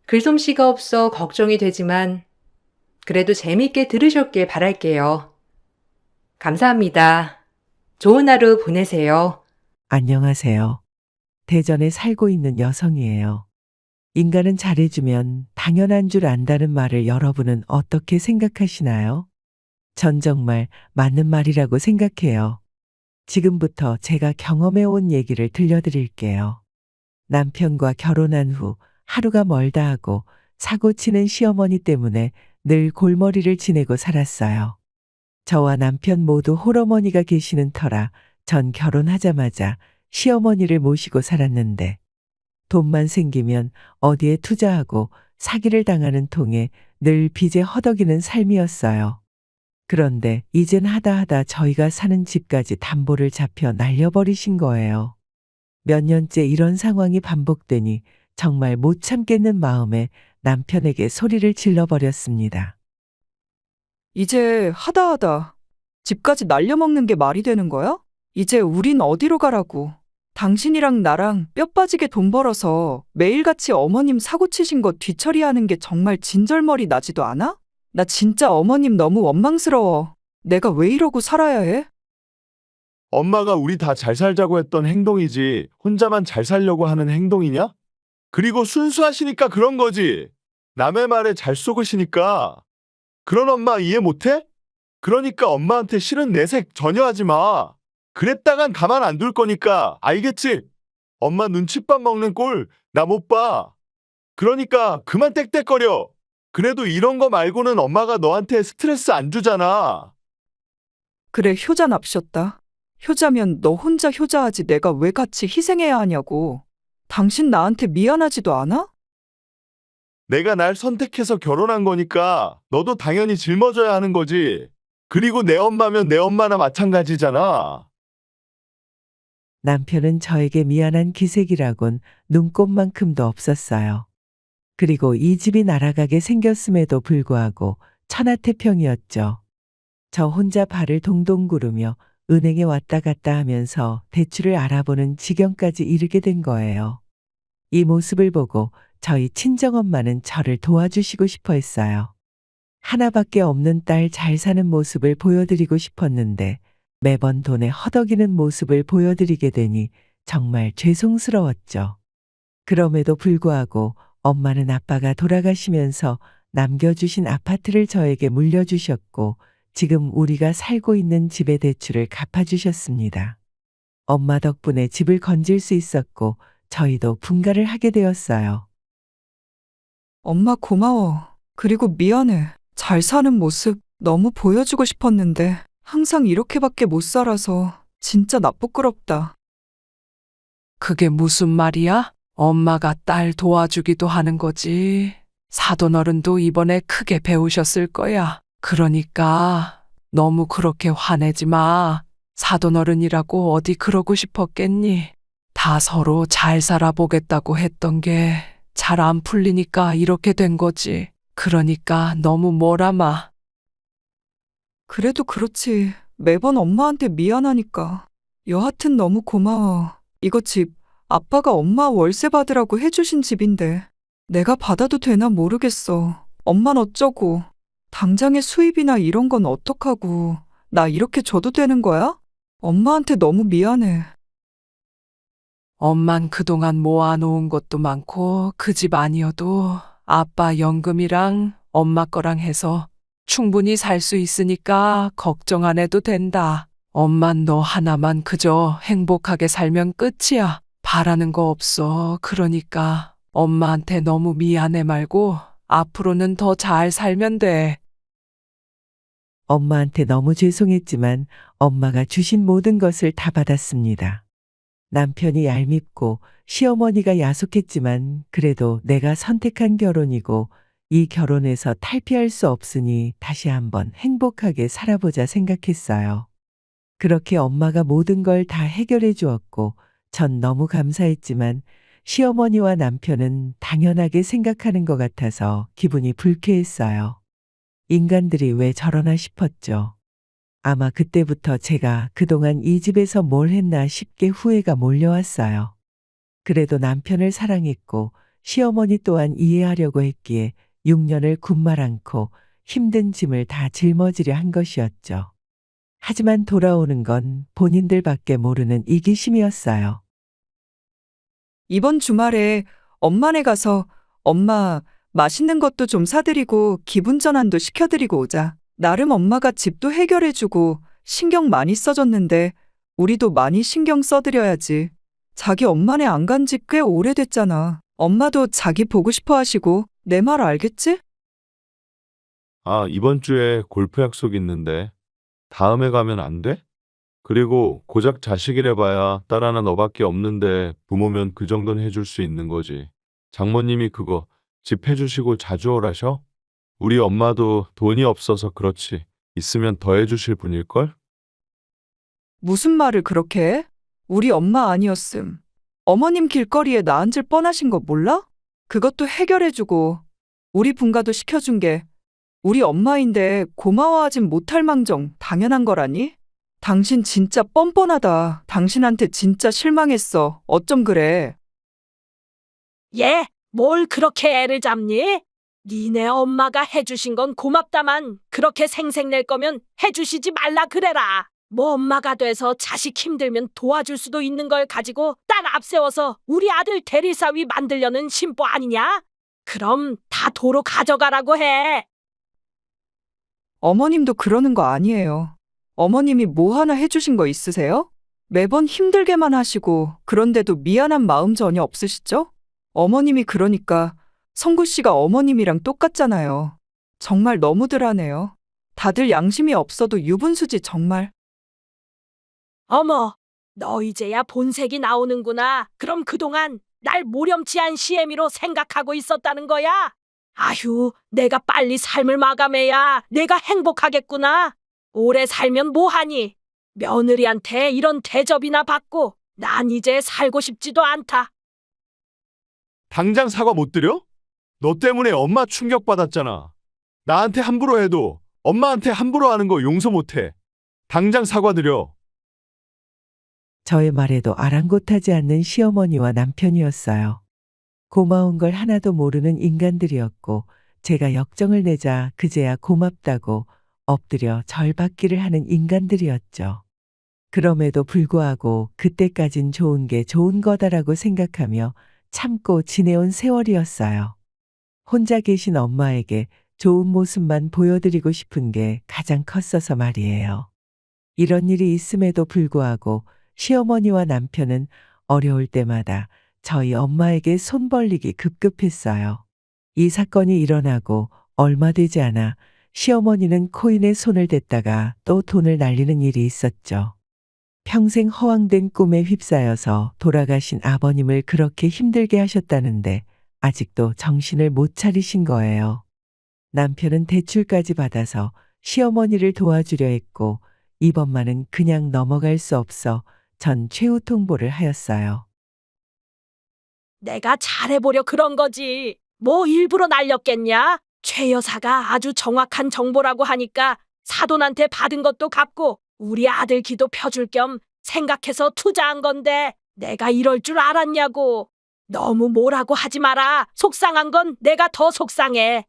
글솜씨가 없어 걱정이 되지만 그래도 재밌게 들으셨길 바랄게요. 감사합니다. 좋은 하루 보내세요. 안녕하세요. 대전에 살고 있는 여성이에요. 인간은 잘해주면 당연한 줄 안다는 말을 여러분은 어떻게 생각하시나요? 전 정말 맞는 말이라고 생각해요. 지금부터 제가 경험해 온 얘기를 들려드릴게요. 남편과 결혼한 후 하루가 멀다 하고 사고 치는 시어머니 때문에 늘 골머리를 지내고 살았어요. 저와 남편 모두 홀어머니가 계시는 터라 전 결혼하자마자 시어머니를 모시고 살았는데 돈만 생기면 어디에 투자하고 사기를 당하는 통에 늘 빚에 허덕이는 삶이었어요. 그런데 이젠 하다 저희가 사는 집까지 담보를 잡혀 날려버리신 거예요. 몇 년째 이런 상황이 반복되니 정말 못 참겠는 마음에 남편에게 소리를 질러버렸습니다. 이제 하다 집까지 날려먹는 게 말이 되는 거야? 이제 우린 어디로 가라고. 당신이랑 나랑 뼈 빠지게 돈 벌어서 매일같이 어머님 사고 치신 거 뒤처리하는 게 정말 진절머리 나지도 않아? 나 진짜 어머님 너무 원망스러워. 내가 왜 이러고 살아야 해? 엄마가 우리 다 잘 살자고 했던 행동이지 혼자만 잘 살려고 하는 행동이냐? 그리고 순수하시니까 그런 거지. 남의 말에 잘 속으시니까. 그런 엄마 이해 못해? 그러니까 엄마한테 싫은 내색 전혀 하지 마. 그랬다간 가만 안 둘 거니까 알겠지? 엄마 눈칫밥 먹는 꼴 나 못 봐. 그러니까 그만 떽떽거려. 그래도 이런 거 말고는 엄마가 너한테 스트레스 안 주잖아. 그래, 효자 납셨다. 효자면 너 혼자 효자하지 내가 왜 같이 희생해야 하냐고. 당신 나한테 미안하지도 않아? 내가 날 선택해서 결혼한 거니까 너도 당연히 짊어져야 하는 거지. 그리고 내 엄마면 내 엄마나 마찬가지잖아. 남편은 저에게 미안한 기색이라곤 눈꼽만큼도 없었어요. 그리고 이 집이 날아가게 생겼음에도 불구하고 천하태평이었죠. 저 혼자 발을 동동 구르며 은행에 왔다 갔다 하면서 대출을 알아보는 지경까지 이르게 된 거예요. 이 모습을 보고 저희 친정엄마는 저를 도와주시고 싶어 했어요. 하나밖에 없는 딸 잘 사는 모습을 보여드리고 싶었는데 매번 돈에 허덕이는 모습을 보여드리게 되니 정말 죄송스러웠죠. 그럼에도 불구하고 엄마는 아빠가 돌아가시면서 남겨주신 아파트를 저에게 물려주셨고 지금 우리가 살고 있는 집의 대출을 갚아주셨습니다. 엄마 덕분에 집을 건질 수 있었고 저희도 분가를 하게 되었어요. 엄마 고마워. 그리고 미안해. 잘 사는 모습 너무 보여주고 싶었는데 항상 이렇게밖에 못 살아서 진짜 나 부끄럽다. 그게 무슨 말이야? 엄마가 딸 도와주기도 하는 거지. 사돈 어른도 이번에 크게 배우셨을 거야. 그러니까 너무 그렇게 화내지 마. 사돈 어른이라고 어디 그러고 싶었겠니? 다 서로 잘 살아보겠다고 했던 게 잘 안 풀리니까 이렇게 된 거지. 그러니까 너무 뭐라 마. 그래도 그렇지. 매번 엄마한테 미안하니까. 여하튼 너무 고마워. 이거 집 아빠가 엄마 월세 받으라고 해주신 집인데 내가 받아도 되나 모르겠어. 엄만 어쩌고. 당장의 수입이나 이런 건 어떡하고. 나 이렇게 줘도 되는 거야? 엄마한테 너무 미안해. 엄만 그동안 모아놓은 것도 많고 그 집 아니어도 아빠 연금이랑 엄마 거랑 해서 충분히 살 수 있으니까 걱정 안 해도 된다. 엄만 너 하나만 그저 행복하게 살면 끝이야. 바라는 거 없어. 그러니까 엄마한테 너무 미안해 말고 앞으로는 더 잘 살면 돼. 엄마한테 너무 죄송했지만 엄마가 주신 모든 것을 다 받았습니다. 남편이 얄밉고 시어머니가 야속했지만 그래도 내가 선택한 결혼이고 이 결혼에서 탈피할 수 없으니 다시 한번 행복하게 살아보자 생각했어요. 그렇게 엄마가 모든 걸 다 해결해 주었고 전 너무 감사했지만 시어머니와 남편은 당연하게 생각하는 것 같아서 기분이 불쾌했어요. 인간들이 왜 저러나 싶었죠. 아마 그때부터 제가 그동안 이 집에서 뭘 했나 싶게 후회가 몰려왔어요. 그래도 남편을 사랑했고 시어머니 또한 이해하려고 했기에 6년을 군말 않고 힘든 짐을 다 짊어지려 한 것이었죠. 하지만 돌아오는 건 본인들밖에 모르는 이기심이었어요. 이번 주말에 엄마네 가서 엄마 맛있는 것도 좀 사드리고 기분 전환도 시켜드리고 오자. 나름 엄마가 집도 해결해주고 신경 많이 써줬는데 우리도 많이 신경 써드려야지. 자기 엄마네 안 간 지 꽤 오래됐잖아. 엄마도 자기 보고 싶어 하시고 내 말 알겠지? 아, 이번 주에 골프 약속 있는데 다음에 가면 안 돼? 그리고 고작 자식이래 봐야 딸 하나 너밖에 없는데 부모면 그 정도는 해줄 수 있는 거지. 장모님이 그거 집 해주시고 자주 오라셔? 우리 엄마도 돈이 없어서 그렇지. 있으면 더 해주실 분일걸? 무슨 말을 그렇게 해? 우리 엄마 아니었음. 어머님 길거리에 나 앉을 뻔하신 거 몰라? 그것도 해결해주고 우리 분가도 시켜준 게 우리 엄마인데 고마워하진 못할 망정 당연한 거라니? 당신 진짜 뻔뻔하다. 당신한테 진짜 실망했어. 어쩜 그래? 얘, 뭘 그렇게 애를 잡니? 니네 엄마가 해주신 건 고맙다만 그렇게 생색낼 거면 해주시지 말라 그래라. 뭐 엄마가 돼서 자식 힘들면 도와줄 수도 있는 걸 가지고 딸 앞세워서 우리 아들 대리사위 만들려는 심보 아니냐? 그럼 다 도로 가져가라고 해. 어머님도 그러는 거 아니에요. 어머님이 뭐 하나 해주신 거 있으세요? 매번 힘들게만 하시고 그런데도 미안한 마음 전혀 없으시죠? 어머님이 그러니까 성구 씨가 어머님이랑 똑같잖아요. 정말 너무들 하네요. 다들 양심이 없어도 유분수지 정말. 어머, 너 이제야 본색이 나오는구나. 그럼 그동안 날 모렴치한 시애미로 생각하고 있었다는 거야? 아휴, 내가 빨리 삶을 마감해야 내가 행복하겠구나. 오래 살면 뭐하니? 며느리한테 이런 대접이나 받고 난 이제 살고 싶지도 않다. 당장 사과 못 드려? 너 때문에 엄마 충격받았잖아. 나한테 함부로 해도 엄마한테 함부로 하는 거 용서 못 해. 당장 사과드려. 저의 말에도 아랑곳하지 않는 시어머니와 남편이었어요. 고마운 걸 하나도 모르는 인간들이었고 제가 역정을 내자 그제야 고맙다고 엎드려 절받기를 하는 인간들이었죠. 그럼에도 불구하고 그때까진 좋은 게 좋은 거다라고 생각하며 참고 지내온 세월이었어요. 혼자 계신 엄마에게 좋은 모습만 보여드리고 싶은 게 가장 컸어서 말이에요. 이런 일이 있음에도 불구하고 시어머니와 남편은 어려울 때마다 저희 엄마에게 손 벌리기 급급했어요. 이 사건이 일어나고 얼마 되지 않아 시어머니는 코인에 손을 댔다가 또 돈을 날리는 일이 있었죠. 평생 허황된 꿈에 휩싸여서 돌아가신 아버님을 그렇게 힘들게 하셨다는데 아직도 정신을 못 차리신 거예요. 남편은 대출까지 받아서 시어머니를 도와주려 했고 이번만은 그냥 넘어갈 수 없어 전 최후 통보를 하였어요. 내가 잘해보려 그런 거지. 뭐 일부러 날렸겠냐? 최 여사가 아주 정확한 정보라고 하니까 사돈한테 받은 것도 갚고 우리 아들 기도 펴줄 겸 생각해서 투자한 건데 내가 이럴 줄 알았냐고. 너무 뭐라고 하지 마라. 속상한 건 내가 더 속상해.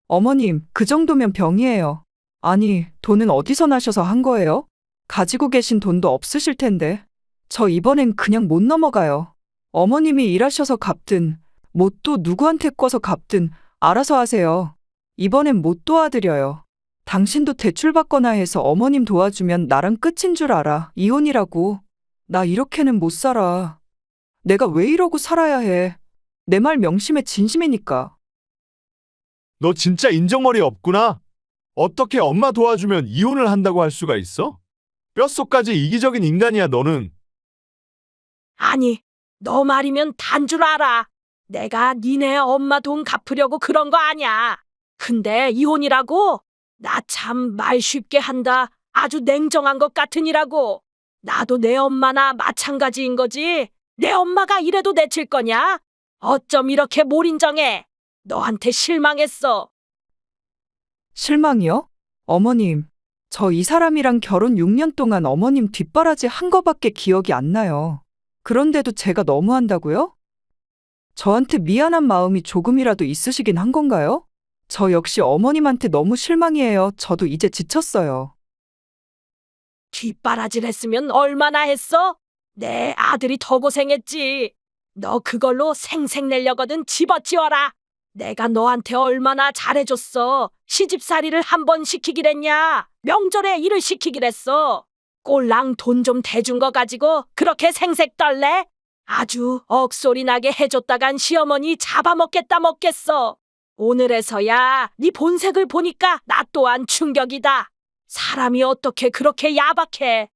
어머님, 그 정도면 병이에요. 아니, 돈은 어디서 나셔서 한 거예요? 가지고 계신 돈도 없으실 텐데. 저 이번엔 그냥 못 넘어가요. 어머님이 일하셔서 갚든, 뭐 또 누구한테 꿔서 갚든 알아서 하세요. 이번엔 못 도와드려요. 당신도 대출받거나 해서 어머님 도와주면 나랑 끝인 줄 알아. 이혼이라고. 나 이렇게는 못 살아. 내가 왜 이러고 살아야 해. 내 말 명심에 진심이니까. 너 진짜 인정머리 없구나. 어떻게 엄마 도와주면 이혼을 한다고 할 수가 있어? 뼛속까지 이기적인 인간이야, 너는. 아니, 너 말이면 단 줄 알아. 내가 니네 엄마 돈 갚으려고 그런 거 아냐. 근데 이혼이라고? 나 참 말 쉽게 한다. 아주 냉정한 것 같으니라고. 나도 내 엄마나 마찬가지인 거지. 내 엄마가 이래도 내칠 거냐? 어쩜 이렇게 몰인정해? 너한테 실망했어. 실망이요? 어머님, 저 이 사람이랑 결혼 6년 동안 어머님 뒷바라지 한 거밖에 기억이 안 나요. 그런데도 제가 너무한다고요? 저한테 미안한 마음이 조금이라도 있으시긴 한 건가요? 저 역시 어머님한테 너무 실망이에요. 저도 이제 지쳤어요. 뒷바라지를 했으면 얼마나 했어? 내 아들이 더 고생했지. 너 그걸로 생색내려거든 집어치워라. 내가 너한테 얼마나 잘해줬어. 시집살이를 한 번 시키기랬냐. 명절에 일을 시키기랬어. 꼴랑 돈 좀 대준 거 가지고 그렇게 생색 떨래? 아주 억소리 나게 해줬다간 시어머니 잡아먹겠다 먹겠어. 오늘에서야 네 본색을 보니까 나 또한 충격이다. 사람이 어떻게 그렇게 야박해.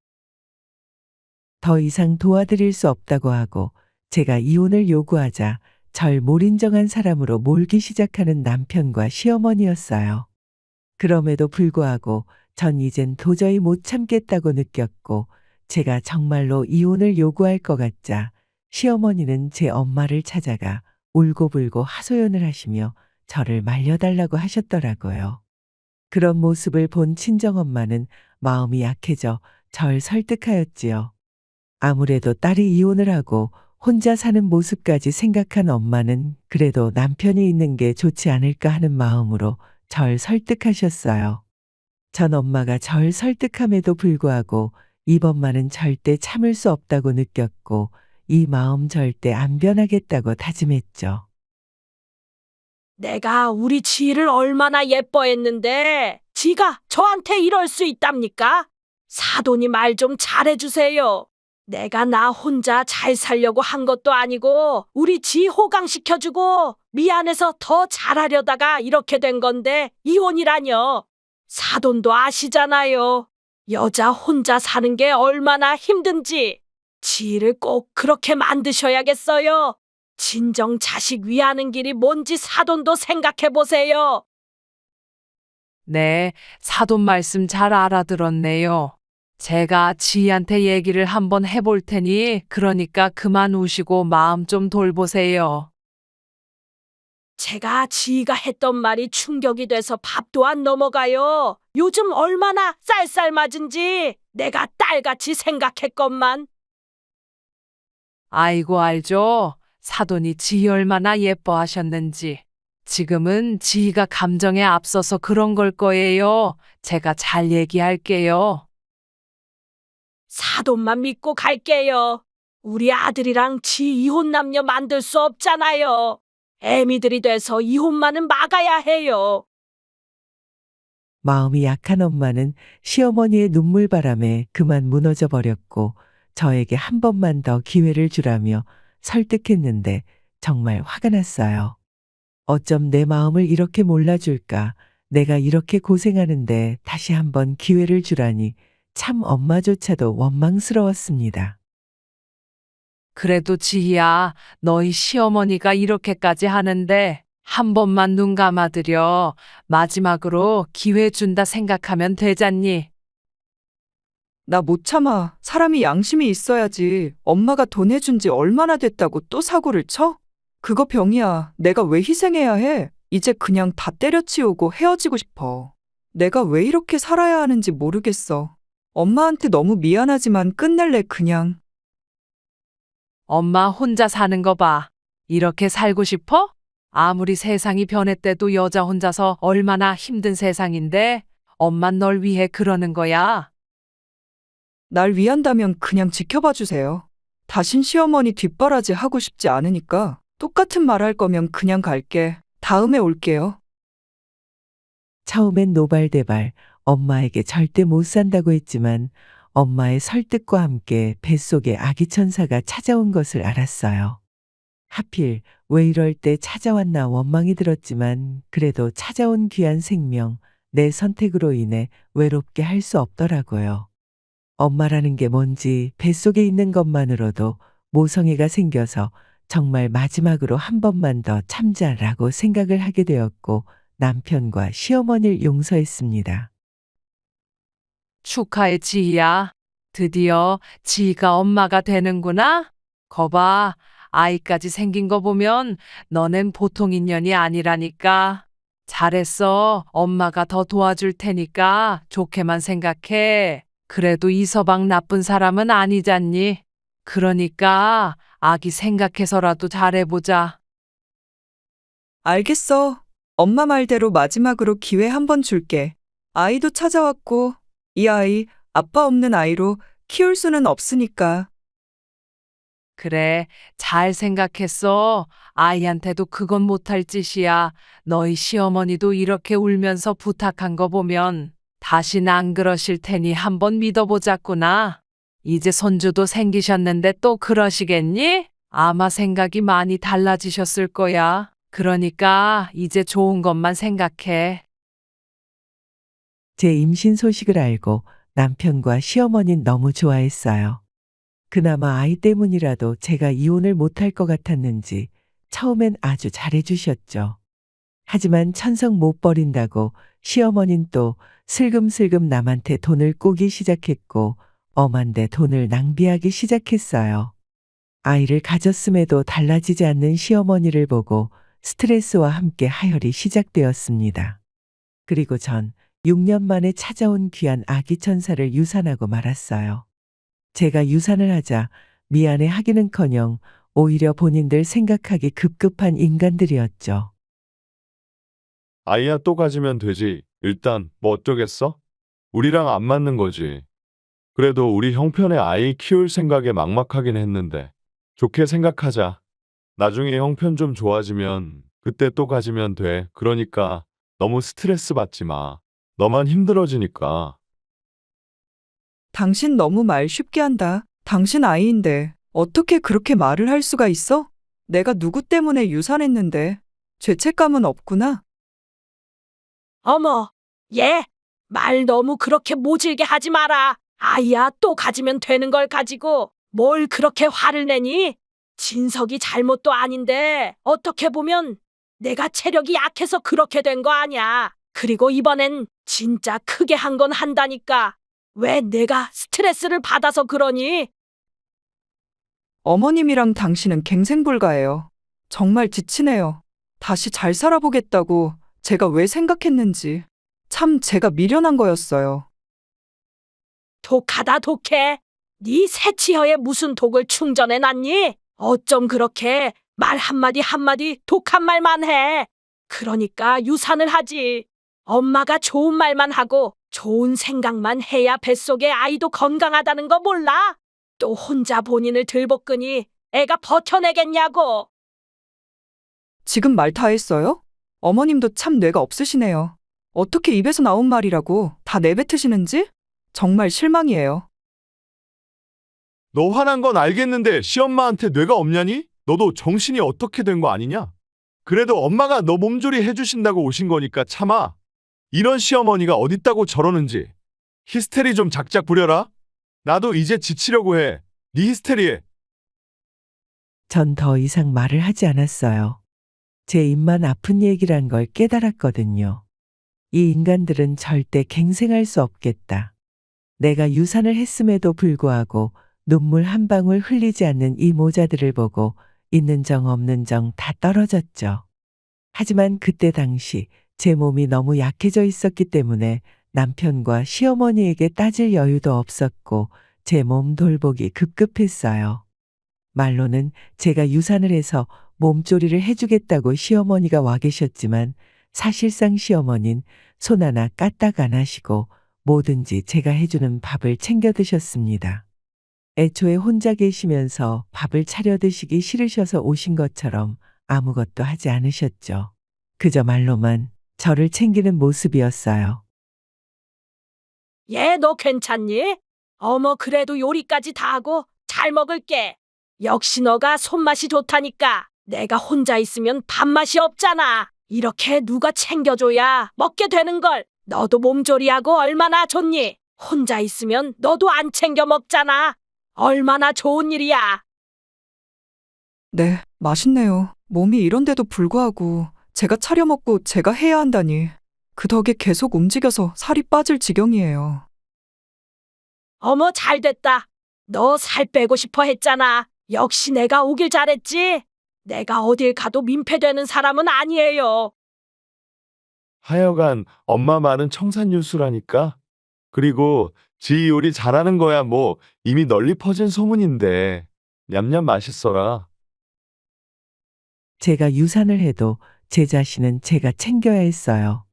더 이상 도와드릴 수 없다고 하고 제가 이혼을 요구하자 절 몰인정한 사람으로 몰기 시작하는 남편과 시어머니였어요. 그럼에도 불구하고 전 이젠 도저히 못 참겠다고 느꼈고 제가 정말로 이혼을 요구할 것 같자 시어머니는 제 엄마를 찾아가 울고불고 하소연을 하시며 저를 말려달라고 하셨더라고요. 그런 모습을 본 친정엄마는 마음이 약해져 절 설득하였지요. 아무래도 딸이 이혼을 하고 혼자 사는 모습까지 생각한 엄마는 그래도 남편이 있는 게 좋지 않을까 하는 마음으로 절 설득하셨어요. 전 엄마가 절 설득함에도 불구하고 이번만은 절대 참을 수 없다고 느꼈고 이 마음 절대 안 변하겠다고 다짐했죠. 내가 우리 지희를 얼마나 예뻐했는데 지가 저한테 이럴 수 있답니까? 사돈이 말 좀 잘해주세요. 내가 나 혼자 잘 살려고 한 것도 아니고 우리 지 호강시켜주고 미안해서 더 잘하려다가 이렇게 된 건데 이혼이라뇨. 사돈도 아시잖아요. 여자 혼자 사는 게 얼마나 힘든지 지희를 꼭 그렇게 만드셔야겠어요. 진정 자식 위하는 길이 뭔지 사돈도 생각해 보세요. 네, 사돈 말씀 잘 알아들었네요. 제가 지희한테 얘기를 한번 해볼 테니 그러니까 그만 우시고 마음 좀 돌보세요. 제가 지희가 했던 말이 충격이 돼서 밥도 안 넘어가요. 요즘 얼마나 쌀쌀맞은지 내가 딸같이 생각했건만. 아이고 알죠. 사돈이 지희 얼마나 예뻐하셨는지. 지금은 지희가 감정에 앞서서 그런 걸 거예요. 제가 잘 얘기할게요. 사돈만 믿고 갈게요. 우리 아들이랑 지희 이혼 남녀 만들 수 없잖아요. 애미들이 돼서 이혼만은 막아야 해요. 마음이 약한 엄마는 시어머니의 눈물바람에 그만 무너져 버렸고 저에게 한 번만 더 기회를 주라며 설득했는데 정말 화가 났어요. 어쩜 내 마음을 이렇게 몰라줄까? 내가 이렇게 고생하는데 다시 한번 기회를 주라니 참 엄마조차도 원망스러웠습니다. 그래도 지희야, 너희 시어머니가 이렇게까지 하는데 한 번만 눈 감아드려. 마지막으로 기회 준다 생각하면 되잖니. 나 못 참아. 사람이 양심이 있어야지. 엄마가 돈 해준 지 얼마나 됐다고 또 사고를 쳐? 그거 병이야. 내가 왜 희생해야 해? 이제 그냥 다 때려치우고 헤어지고 싶어. 내가 왜 이렇게 살아야 하는지 모르겠어. 엄마한테 너무 미안하지만 끝낼래, 그냥. 엄마 혼자 사는 거 봐. 이렇게 살고 싶어? 아무리 세상이 변했대도 여자 혼자서 얼마나 힘든 세상인데 엄만 널 위해 그러는 거야. 날 위한다면 그냥 지켜봐 주세요. 다신 시어머니 뒷바라지 하고 싶지 않으니까 똑같은 말 할 거면 그냥 갈게. 다음에 올게요. 처음엔 노발대발 엄마에게 절대 못 산다고 했지만 엄마의 설득과 함께 뱃속에 아기 천사가 찾아온 것을 알았어요. 하필 왜 이럴 때 찾아왔나 원망이 들었지만 그래도 찾아온 귀한 생명, 내 선택으로 인해 외롭게 할 수 없더라고요. 엄마라는 게 뭔지 뱃속에 있는 것만으로도 모성애가 생겨서 정말 마지막으로 한 번만 더 참자라고 생각을 하게 되었고 남편과 시어머니를 용서했습니다. 축하해, 지희야. 드디어 지희가 엄마가 되는구나. 거봐, 아이까지 생긴 거 보면 너넨 보통 인연이 아니라니까. 잘했어. 엄마가 더 도와줄 테니까 좋게만 생각해. 그래도 이서방 나쁜 사람은 아니잖니. 그러니까 아기 생각해서라도 잘해보자. 알겠어. 엄마 말대로 마지막으로 기회 한 번 줄게. 아이도 찾아왔고, 이 아이, 아빠 없는 아이로 키울 수는 없으니까. 그래, 잘 생각했어. 아이한테도 그건 못할 짓이야. 너희 시어머니도 이렇게 울면서 부탁한 거 보면 다신 안 그러실 테니 한번 믿어보자꾸나. 이제 손주도 생기셨는데 또 그러시겠니? 아마 생각이 많이 달라지셨을 거야. 그러니까 이제 좋은 것만 생각해. 제 임신 소식을 알고 남편과 시어머니는 너무 좋아했어요. 그나마 아이 때문이라도 제가 이혼을 못할 것 같았는지 처음엔 아주 잘해주셨죠. 하지만 천성 못 버린다고 시어머니는 또 슬금슬금 남한테 돈을 꾸기 시작했고 엄한데 돈을 낭비하기 시작했어요. 아이를 가졌음에도 달라지지 않는 시어머니를 보고 스트레스와 함께 하혈이 시작되었습니다. 그리고 전 6년 만에 찾아온 귀한 아기 천사를 유산하고 말았어요. 제가 유산을 하자 미안해 하기는커녕 오히려 본인들 생각하기 급급한 인간들이었죠. 아이야 또 가지면 되지. 일단 뭐 어쩌겠어? 우리랑 안 맞는 거지. 그래도 우리 형편의 아이 키울 생각에 막막하긴 했는데 좋게 생각하자. 나중에 형편 좀 좋아지면 그때 또 가지면 돼. 그러니까 너무 스트레스 받지 마. 너만 힘들어지니까. 당신 너무 말 쉽게 한다. 당신 아이인데 어떻게 그렇게 말을 할 수가 있어? 내가 누구 때문에 유산했는데 죄책감은 없구나. 어머, 얘 말 너무 그렇게 모질게 하지 마라. 아이야, 또 가지면 되는 걸 가지고 뭘 그렇게 화를 내니? 진석이 잘못도 아닌데 어떻게 보면 내가 체력이 약해서 그렇게 된 거 아니야. 그리고 이번엔 진짜 크게 한 건 한다니까. 왜 내가 스트레스를 받아서 그러니? 어머님이랑 당신은 갱생불가예요. 정말 지치네요. 다시 잘 살아보겠다고 제가 왜 생각했는지. 참 제가 미련한 거였어요. 독하다 독해. 네 새치혀에 무슨 독을 충전해 놨니? 어쩜 그렇게 말 한마디 한마디 독한 말만 해. 그러니까 유산을 하지. 엄마가 좋은 말만 하고 좋은 생각만 해야 뱃속의 아이도 건강하다는 거 몰라? 또 혼자 본인을 들볶으니 애가 버텨내겠냐고. 지금 말 다 했어요? 어머님도 참 뇌가 없으시네요. 어떻게 입에서 나온 말이라고 다 내뱉으시는지? 정말 실망이에요. 너 화난 건 알겠는데 시엄마한테 뇌가 없냐니? 너도 정신이 어떻게 된 거 아니냐? 그래도 엄마가 너 몸조리 해주신다고 오신 거니까 참아. 이런 시어머니가 어딨다고 저러는지. 히스테리 좀 작작 부려라. 나도 이제 지치려고 해. 네 히스테리에. 전 더 이상 말을 하지 않았어요. 제 입만 아픈 얘기란 걸 깨달았거든요. 이 인간들은 절대 갱생할 수 없겠다. 내가 유산을 했음에도 불구하고 눈물 한 방울 흘리지 않는 이 모자들을 보고 있는 정 없는 정 다 떨어졌죠. 하지만 그때 당시 제 몸이 너무 약해져 있었기 때문에 남편과 시어머니에게 따질 여유도 없었고 제 몸 돌보기 급급했어요. 말로는 제가 유산을 해서 몸조리를 해주겠다고 시어머니가 와 계셨지만 사실상 시어머니는 손 하나 까딱 안 하시고 뭐든지 제가 해주는 밥을 챙겨 드셨습니다. 애초에 혼자 계시면서 밥을 차려 드시기 싫으셔서 오신 것처럼 아무것도 하지 않으셨죠. 그저 말로만 저를 챙기는 모습이었어요. 얘 너 괜찮니? 어머 그래도 요리까지 다 하고 잘 먹을게. 역시 너가 손맛이 좋다니까. 내가 혼자 있으면 밥맛이 없잖아. 이렇게 누가 챙겨줘야 먹게 되는 걸. 너도 몸조리하고 얼마나 좋니? 혼자 있으면 너도 안 챙겨 먹잖아. 얼마나 좋은 일이야. 네, 맛있네요. 몸이 이런데도 불구하고 제가 차려 먹고 제가 해야 한다니. 그 덕에 계속 움직여서 살이 빠질 지경이에요. 어머 잘됐다. 너 살 빼고 싶어 했잖아. 역시 내가 오길 잘했지. 내가 어딜 가도 민폐되는 사람은 아니에요. 하여간 엄마 말은 청산유수라니까. 그리고 지 요리 잘하는 거야 뭐 이미 널리 퍼진 소문인데. 냠냠 맛있어라. 제가 유산을 해도 제 자신은 제가 챙겨야 했어요.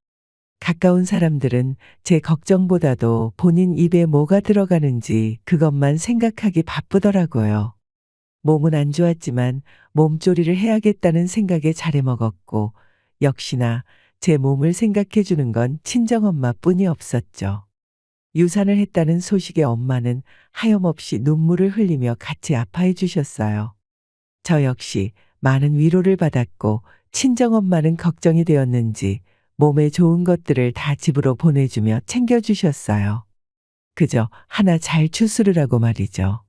가까운 사람들은 제 걱정보다도 본인 입에 뭐가 들어가는지 그것만 생각하기 바쁘더라고요. 몸은 안 좋았지만 몸조리를 해야겠다는 생각에 잘해 먹었고 역시나 제 몸을 생각해 주는 건 친정엄마뿐이 없었죠. 유산을 했다는 소식에 엄마는 하염없이 눈물을 흘리며 같이 아파해 주셨어요. 저 역시 많은 위로를 받았고 친정엄마는 걱정이 되었는지 몸에 좋은 것들을 다 집으로 보내주며 챙겨주셨어요. 그저 하나 잘 추스르라고 말이죠.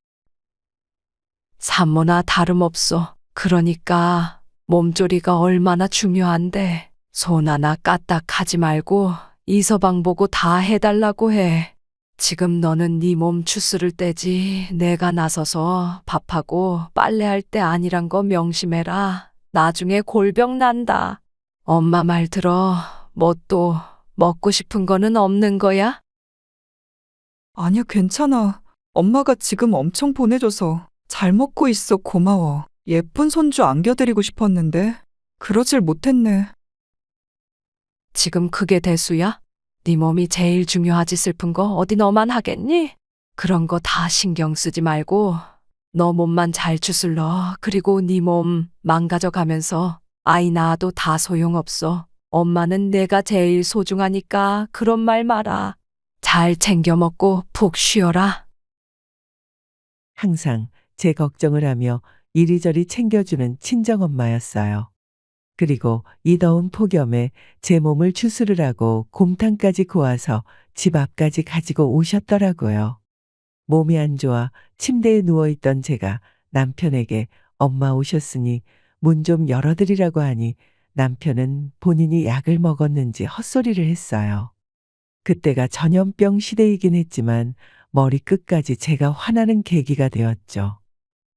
산모나 다름없어. 그러니까 몸조리가 얼마나 중요한데 손 하나 까딱하지 말고 이서방 보고 다 해달라고 해. 지금 너는 네 몸 추스를 때지 내가 나서서 밥하고 빨래할 때 아니란 거 명심해라. 나중에 골병 난다. 엄마 말 들어. 뭐 또 먹고 싶은 거는 없는 거야? 아니야, 괜찮아. 엄마가 지금 엄청 보내줘서 잘 먹고 있어. 고마워. 예쁜 손주 안겨드리고 싶었는데 그러질 못했네. 지금 그게 대수야? 네 몸이 제일 중요하지 슬픈 거 어디 너만 하겠니? 그런 거 다 신경 쓰지 말고 너 몸만 잘 추슬러. 그리고 네 몸 망가져가면서 아이 낳아도 다 소용없어. 엄마는 내가 제일 소중하니까 그런 말 마라. 잘 챙겨 먹고 푹 쉬어라. 항상 제 걱정을 하며 이리저리 챙겨주는 친정엄마였어요. 그리고 이 더운 폭염에 제 몸을 추스르라고 곰탕까지 구워서 집 앞까지 가지고 오셨더라고요. 몸이 안 좋아 침대에 누워있던 제가 남편에게 엄마 오셨으니 문 좀 열어드리라고 하니 남편은 본인이 약을 먹었는지 헛소리를 했어요. 그때가 전염병 시대이긴 했지만 머리끝까지 제가 화나는 계기가 되었죠.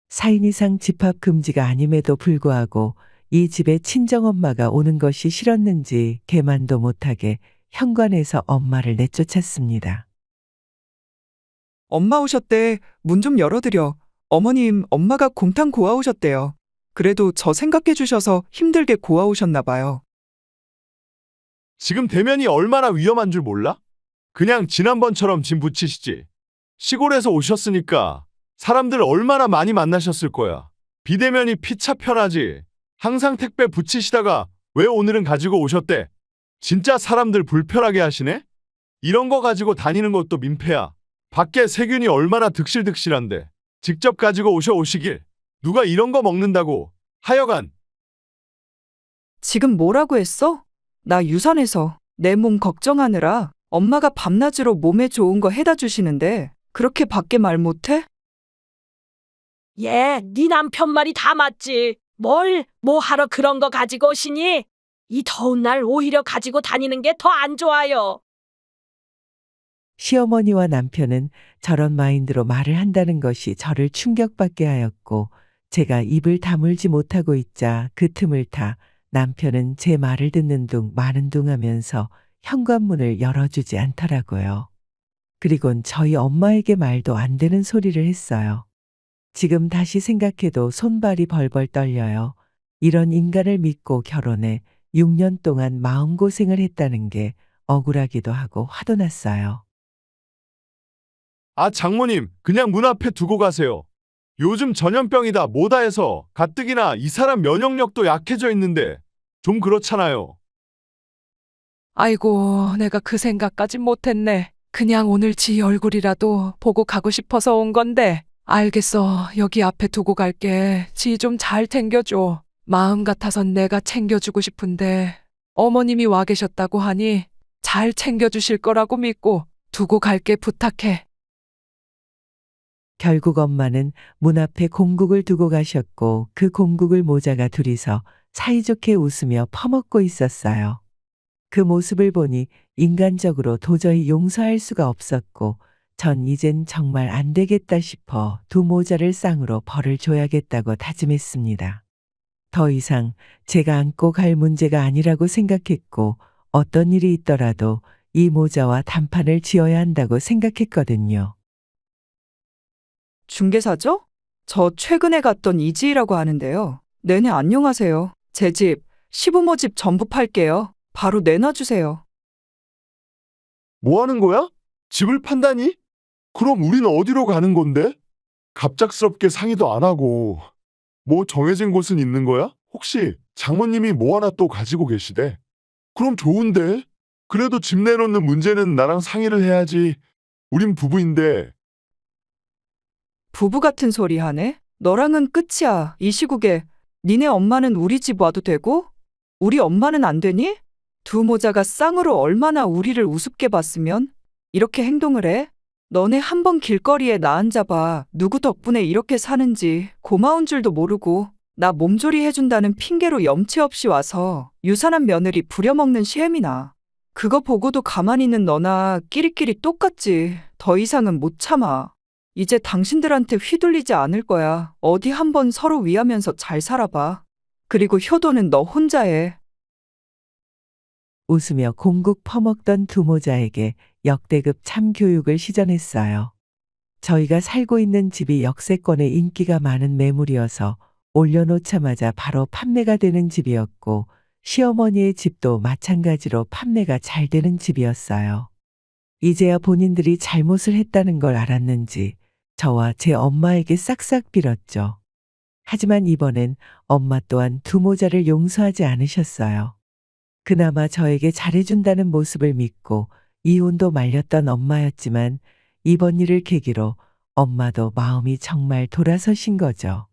4인 이상 집합 금지가 아님에도 불구하고 이 집에 친정엄마가 오는 것이 싫었는지 개만도 못하게 현관에서 엄마를 내쫓았습니다. 엄마 오셨대. 문 좀 열어드려. 어머님, 엄마가 곰탕 고아오셨대요. 그래도 저 생각해 주셔서 힘들게 고아오셨나 봐요. 지금 대면이 얼마나 위험한 줄 몰라? 그냥 지난번처럼 짐 붙이시지. 시골에서 오셨으니까 사람들 얼마나 많이 만나셨을 거야. 비대면이 피차 편하지. 항상 택배 붙이시다가 왜 오늘은 가지고 오셨대? 진짜 사람들 불편하게 하시네? 이런 거 가지고 다니는 것도 민폐야. 밖에 세균이 얼마나 득실득실한데. 직접 가지고 오시길. 누가 이런 거 먹는다고. 하여간 지금 뭐라고 했어? 나 유산해서 내 몸 걱정하느라 엄마가 밤낮으로 몸에 좋은 거 해다 주시는데 그렇게 밖에 말 못해? 예, 네 남편 말이 다 맞지. 뭐 하러 그런 거 가지고 오시니? 이 더운 날 오히려 가지고 다니는 게 더 안 좋아요. 시어머니와 남편은 저런 마인드로 말을 한다는 것이 저를 충격받게 하였고 제가 입을 다물지 못하고 있자 그 틈을 타 남편은 제 말을 듣는 둥 마는 둥 하면서 현관문을 열어주지 않더라고요. 그리곤 저희 엄마에게 말도 안 되는 소리를 했어요. 지금 다시 생각해도 손발이 벌벌 떨려요. 이런 인간을 믿고 결혼해 6년 동안 마음고생을 했다는 게 억울하기도 하고 화도 났어요. 아 장모님 그냥 문 앞에 두고 가세요. 요즘 전염병이다 뭐다 해서 가뜩이나 이 사람 면역력도 약해져 있는데 좀 그렇잖아요. 아이고, 내가 그 생각까진 못했네. 그냥 오늘 지 얼굴이라도 보고 가고 싶어서 온 건데. 알겠어. 여기 앞에 두고 갈게. 지 좀 잘 챙겨줘. 마음 같아선 내가 챙겨주고 싶은데 어머님이 와 계셨다고 하니 잘 챙겨주실 거라고 믿고 두고 갈게 부탁해. 결국 엄마는 문 앞에 공국을 두고 가셨고 그 공국을 모자가 둘이서 사이좋게 웃으며 퍼먹고 있었어요. 그 모습을 보니 인간적으로 도저히 용서할 수가 없었고 전 이젠 정말 안 되겠다 싶어 두 모자를 쌍으로 벌을 줘야겠다고 다짐했습니다. 더 이상 제가 안고 갈 문제가 아니라고 생각했고 어떤 일이 있더라도 이 모자와 단판을 지어야 한다고 생각했거든요. 중개사죠? 저 최근에 갔던 이지희라고 하는데요. 네네, 안녕하세요. 제 집, 시부모 집 전부 팔게요. 바로 내놔주세요. 뭐 하는 거야? 집을 판다니? 그럼 우린 어디로 가는 건데? 갑작스럽게 상의도 안 하고 뭐 정해진 곳은 있는 거야? 혹시 장모님이 뭐 하나 또 가지고 계시대? 그럼 좋은데? 그래도 집 내놓는 문제는 나랑 상의를 해야지. 우린 부부인데. 부부 같은 소리 하네? 너랑은 끝이야. 이 시국에 니네 엄마는 우리 집 와도 되고 우리 엄마는 안 되니? 두 모자가 쌍으로 얼마나 우리를 우습게 봤으면 이렇게 행동을 해? 너네 한번 길거리에 나 앉아봐. 누구 덕분에 이렇게 사는지 고마운 줄도 모르고 나 몸조리 해준다는 핑계로 염치 없이 와서 유산한 며느리 부려먹는 시엠이나. 그거 보고도 가만히 있는 너나 끼리끼리 똑같지. 더 이상은 못 참아. 이제 당신들한테 휘둘리지 않을 거야. 어디 한번 서로 위하면서 잘 살아봐. 그리고 효도는 너 혼자 해. 웃으며 공국 퍼먹던 두 모자에게 역대급 참교육을 시전했어요. 저희가 살고 있는 집이 역세권에 인기가 많은 매물이어서 올려놓자마자 바로 판매가 되는 집이었고 시어머니의 집도 마찬가지로 판매가 잘 되는 집이었어요. 이제야 본인들이 잘못을 했다는 걸 알았는지 저와 제 엄마에게 싹싹 빌었죠. 하지만 이번엔 엄마 또한 두 모자를 용서하지 않으셨어요. 그나마 저에게 잘해준다는 모습을 믿고 이혼도 말렸던 엄마였지만 이번 일을 계기로 엄마도 마음이 정말 돌아서신 거죠.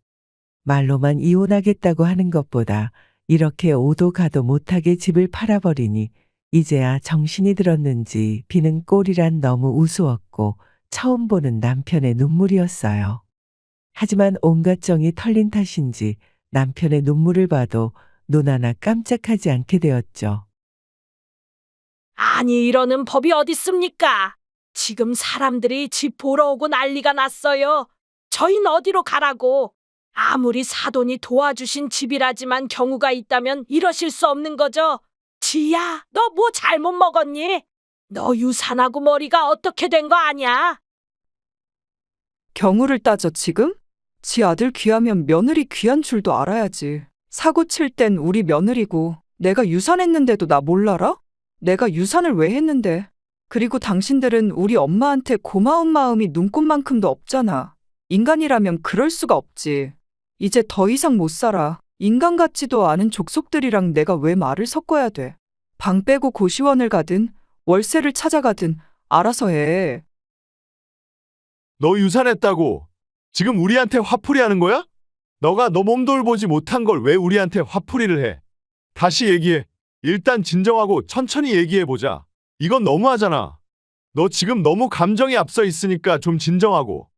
말로만 이혼하겠다고 하는 것보다 이렇게 오도 가도 못하게 집을 팔아버리니 이제야 정신이 들었는지 비는 꼴이란 너무 우스웠고 처음 보는 남편의 눈물이었어요. 하지만 온갖 정이 털린 탓인지 남편의 눈물을 봐도 눈 하나 깜짝하지 않게 되었죠. 아니, 이러는 법이 어딨습니까? 지금 사람들이 집 보러 오고 난리가 났어요. 저흰 어디로 가라고? 아무리 사돈이 도와주신 집이라지만 경우가 있다면 이러실 수 없는 거죠. 지희야, 너 뭐 잘못 먹었니? 너 유산하고 머리가 어떻게 된 거 아냐? 경우를 따져 지금? 지 아들 귀하면 며느리 귀한 줄도 알아야지. 사고 칠 땐 우리 며느리고 내가 유산했는데도 나 몰라라? 내가 유산을 왜 했는데? 그리고 당신들은 우리 엄마한테 고마운 마음이 눈꽃만큼도 없잖아. 인간이라면 그럴 수가 없지. 이제 더 이상 못 살아. 인간 같지도 않은 족속들이랑 내가 왜 말을 섞어야 돼? 방 빼고 고시원을 가든 월세를 찾아가든 알아서 해. 너 유산했다고 지금 우리한테 화풀이 하는 거야? 너가 너 몸 돌보지 못한 걸 왜 우리한테 화풀이를 해? 다시 얘기해. 일단 진정하고 천천히 얘기해보자. 이건 너무하잖아. 너 지금 너무 감정이 앞서 있으니까 좀 진정하고.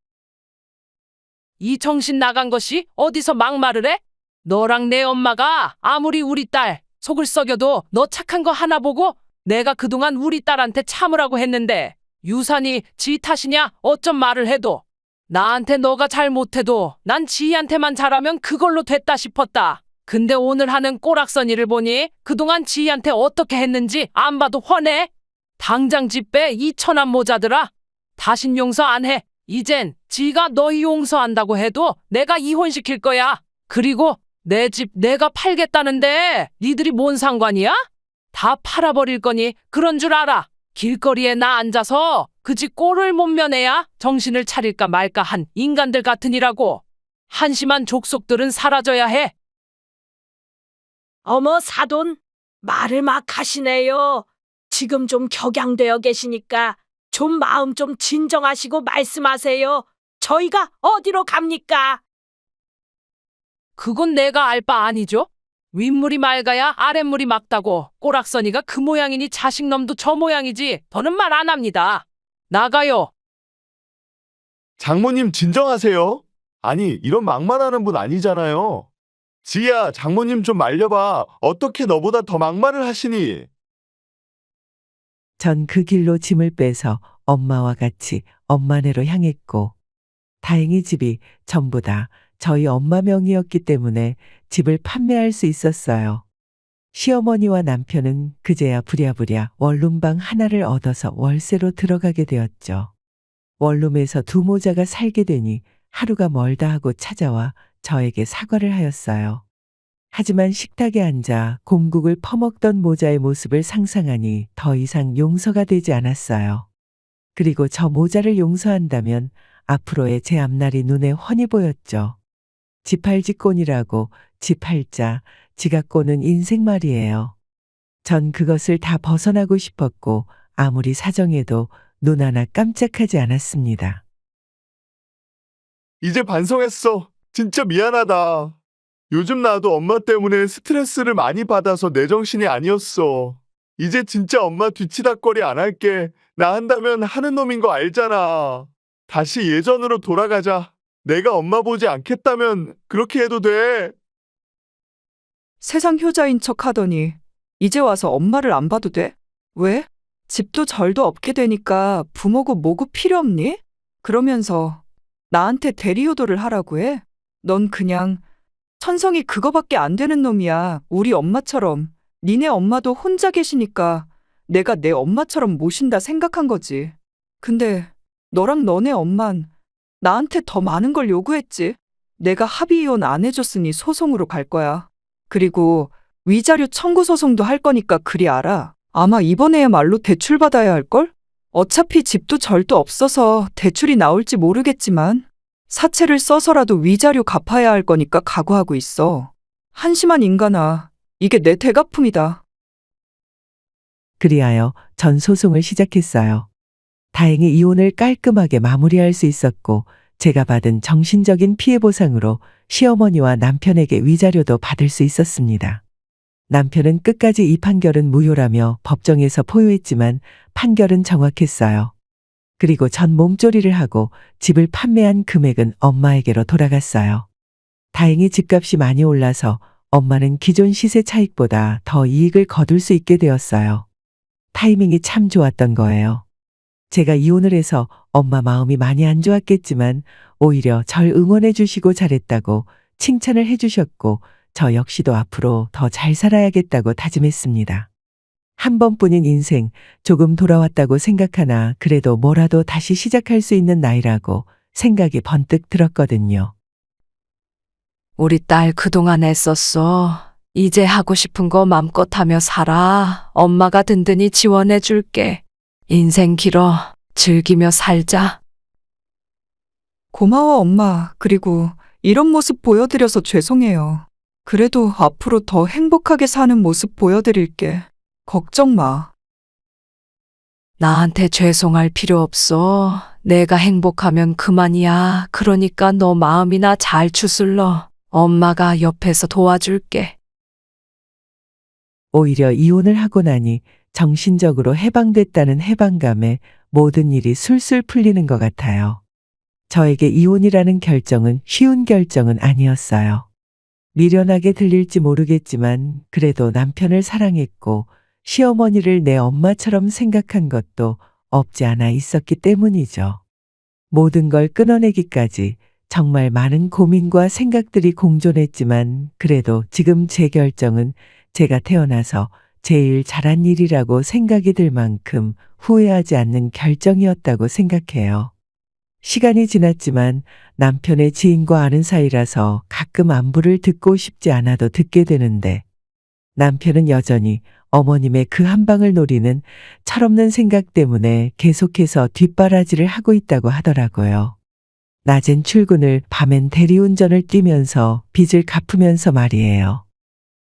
이 정신 나간 것이 어디서 막말을 해? 너랑 내 엄마가 아무리 우리 딸 속을 썩여도 너 착한 거 하나 보고 내가 그동안 우리 딸한테 참으라고 했는데 유산이 지 탓이냐 어쩜 말을 해도 나한테 너가 잘못해도 난 지희한테만 잘하면 그걸로 됐다 싶었다. 근데 오늘 하는 꼬락서니를 보니 그동안 지희한테 어떻게 했는지 안 봐도 훤해. 당장 집 빼 이 천한 모자들아. 다신 용서 안 해. 이젠 지가 너희 용서한다고 해도 내가 이혼시킬 거야. 그리고 내 집 내가 팔겠다는데 니들이 뭔 상관이야? 다 팔아버릴 거니 그런 줄 알아. 길거리에 나 앉아서 그 집 꼴을 못 면해야 정신을 차릴까 말까 한 인간들 같으니라고. 한심한 족속들은 사라져야 해. 어머, 사돈, 말을 막 하시네요. 지금 좀 격양되어 계시니까 좀 마음 좀 진정하시고 말씀하세요. 저희가 어디로 갑니까? 그건 내가 알 바 아니죠? 윗물이 맑아야 아랫물이 맑다고. 꼬락서니가 그 모양이니 자식놈도 저 모양이지. 더는 말 안 합니다. 나가요. 장모님 진정하세요. 아니 이런 막말하는 분 아니잖아요. 지희야, 장모님 좀 말려봐. 어떻게 너보다 더 막말을 하시니? 전 그 길로 짐을 빼서 엄마와 같이 엄마네로 향했고, 다행히 집이 전부 다 저희 엄마 명의였기 때문에 집을 판매할 수 있었어요. 시어머니와 남편은 그제야 부랴부랴 원룸방 하나를 얻어서 월세로 들어가게 되었죠. 원룸에서 두 모자가 살게 되니 하루가 멀다 하고 찾아와 저에게 사과를 하였어요. 하지만 식탁에 앉아 곰국을 퍼먹던 모자의 모습을 상상하니 더 이상 용서가 되지 않았어요. 그리고 저 모자를 용서한다면 앞으로의 제 앞날이 눈에 훤히 보였죠. 지팔지꼰이라고 지팔자, 지가 꼬는 인생 말이에요. 전 그것을 다 벗어나고 싶었고 아무리 사정해도 눈 하나 깜짝하지 않았습니다. 이제 반성했어. 진짜 미안하다. 요즘 나도 엄마 때문에 스트레스를 많이 받아서 내 정신이 아니었어. 이제 진짜 엄마 뒤치다꺼리 안 할게. 나 한다면 하는 놈인 거 알잖아. 다시 예전으로 돌아가자. 내가 엄마 보지 않겠다면 그렇게 해도 돼. 세상 효자인 척 하더니 이제 와서 엄마를 안 봐도 돼? 왜? 집도 절도 없게 되니까 부모고 뭐고 필요 없니? 그러면서 나한테 대리효도를 하라고 해? 넌 그냥 천성이 그거밖에 안 되는 놈이야. 우리 엄마처럼. 니네 엄마도 혼자 계시니까 내가 내 엄마처럼 모신다 생각한 거지. 근데 너랑 너네 엄만 나한테 더 많은 걸 요구했지. 내가 합의 이혼 안 해줬으니 소송으로 갈 거야. 그리고 위자료 청구 소송도 할 거니까 그리 알아. 아마 이번에야말로 대출받아야 할걸? 어차피 집도 절도 없어서 대출이 나올지 모르겠지만 사채를 써서라도 위자료 갚아야 할 거니까 각오하고 있어. 한심한 인간아. 이게 내 대가품이다. 그리하여 전 소송을 시작했어요. 다행히 이혼을 깔끔하게 마무리할 수 있었고 제가 받은 정신적인 피해 보상으로 시어머니와 남편에게 위자료도 받을 수 있었습니다. 남편은 끝까지 이 판결은 무효라며 법정에서 포효했지만 판결은 정확했어요. 그리고 전 몸조리를 하고 집을 판매한 금액은 엄마에게로 돌아갔어요. 다행히 집값이 많이 올라서 엄마는 기존 시세 차익보다 더 이익을 거둘 수 있게 되었어요. 타이밍이 참 좋았던 거예요. 제가 이혼을 해서 엄마 마음이 많이 안 좋았겠지만 오히려 절 응원해 주시고 잘했다고 칭찬을 해 주셨고 저 역시도 앞으로 더 잘 살아야겠다고 다짐했습니다. 한 번뿐인 인생 조금 돌아왔다고 생각하나 그래도 뭐라도 다시 시작할 수 있는 나이라고 생각이 번뜩 들었거든요. 우리 딸 그동안 애썼어. 이제 하고 싶은 거 맘껏 하며 살아. 엄마가 든든히 지원해 줄게. 인생 길어. 즐기며 살자. 고마워, 엄마. 그리고 이런 모습 보여드려서 죄송해요. 그래도 앞으로 더 행복하게 사는 모습 보여드릴게. 걱정 마. 나한테 죄송할 필요 없어. 내가 행복하면 그만이야. 그러니까 너 마음이나 잘 추슬러. 엄마가 옆에서 도와줄게. 오히려 이혼을 하고 나니 정신적으로 해방됐다는 해방감에 모든 일이 술술 풀리는 것 같아요. 저에게 이혼이라는 결정은 쉬운 결정은 아니었어요. 미련하게 들릴지 모르겠지만 그래도 남편을 사랑했고 시어머니를 내 엄마처럼 생각한 것도 없지 않아 있었기 때문이죠. 모든 걸 끊어내기까지 정말 많은 고민과 생각들이 공존했지만 그래도 지금 제 결정은 제가 태어나서 제일 잘한 일이라고 생각이 들 만큼 후회하지 않는 결정이었다고 생각해요. 시간이 지났지만 남편의 지인과 아는 사이라서 가끔 안부를 듣고 싶지 않아도 듣게 되는데 남편은 여전히 어머님의 그 한 방을 노리는 철없는 생각 때문에 계속해서 뒷바라지를 하고 있다고 하더라고요. 낮엔 출근을 밤엔 대리운전을 뛰면서 빚을 갚으면서 말이에요.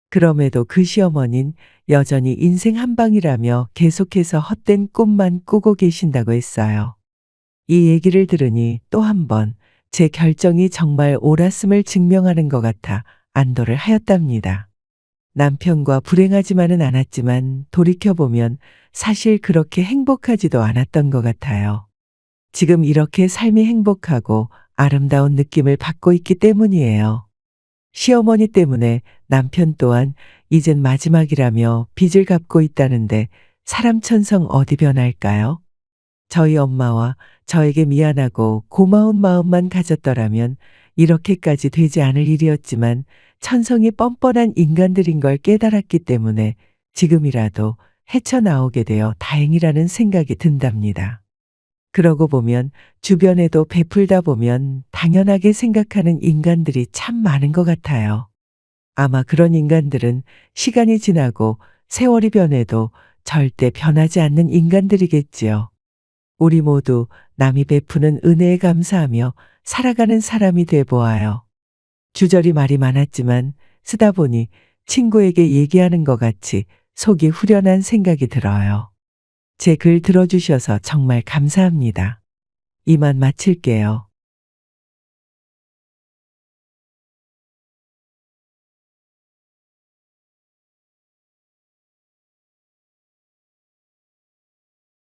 그럼에도 그 시어머니는 여전히 인생 한 방이라며 계속해서 헛된 꿈만 꾸고 계신다고 했어요. 이 얘기를 들으니 또 한 번 제 결정이 정말 옳았음을 증명하는 것 같아 안도를 하였답니다. 남편과 불행하지만은 않았지만 돌이켜보면 사실 그렇게 행복하지도 않았던 것 같아요. 지금 이렇게 삶이 행복하고 아름다운 느낌을 받고 있기 때문이에요. 시어머니 때문에 남편 또한 이젠 마지막이라며 빚을 갚고 있다는데 사람 천성 어디 변할까요? 저희 엄마와 저에게 미안하고 고마운 마음만 가졌더라면 이렇게까지 되지 않을 일이었지만 천성이 뻔뻔한 인간들인 걸 깨달았기 때문에 지금이라도 헤쳐나오게 되어 다행이라는 생각이 든답니다. 그러고 보면 주변에도 베풀다 보면 당연하게 생각하는 인간들이 참 많은 것 같아요. 아마 그런 인간들은 시간이 지나고 세월이 변해도 절대 변하지 않는 인간들이겠지요. 우리 모두 남이 베푸는 은혜에 감사하며 살아가는 사람이 돼 보아요. 주저리 말이 많았지만 쓰다 보니 친구에게 얘기하는 것 같이 속이 후련한 생각이 들어요. 제 글 들어주셔서 정말 감사합니다. 이만 마칠게요.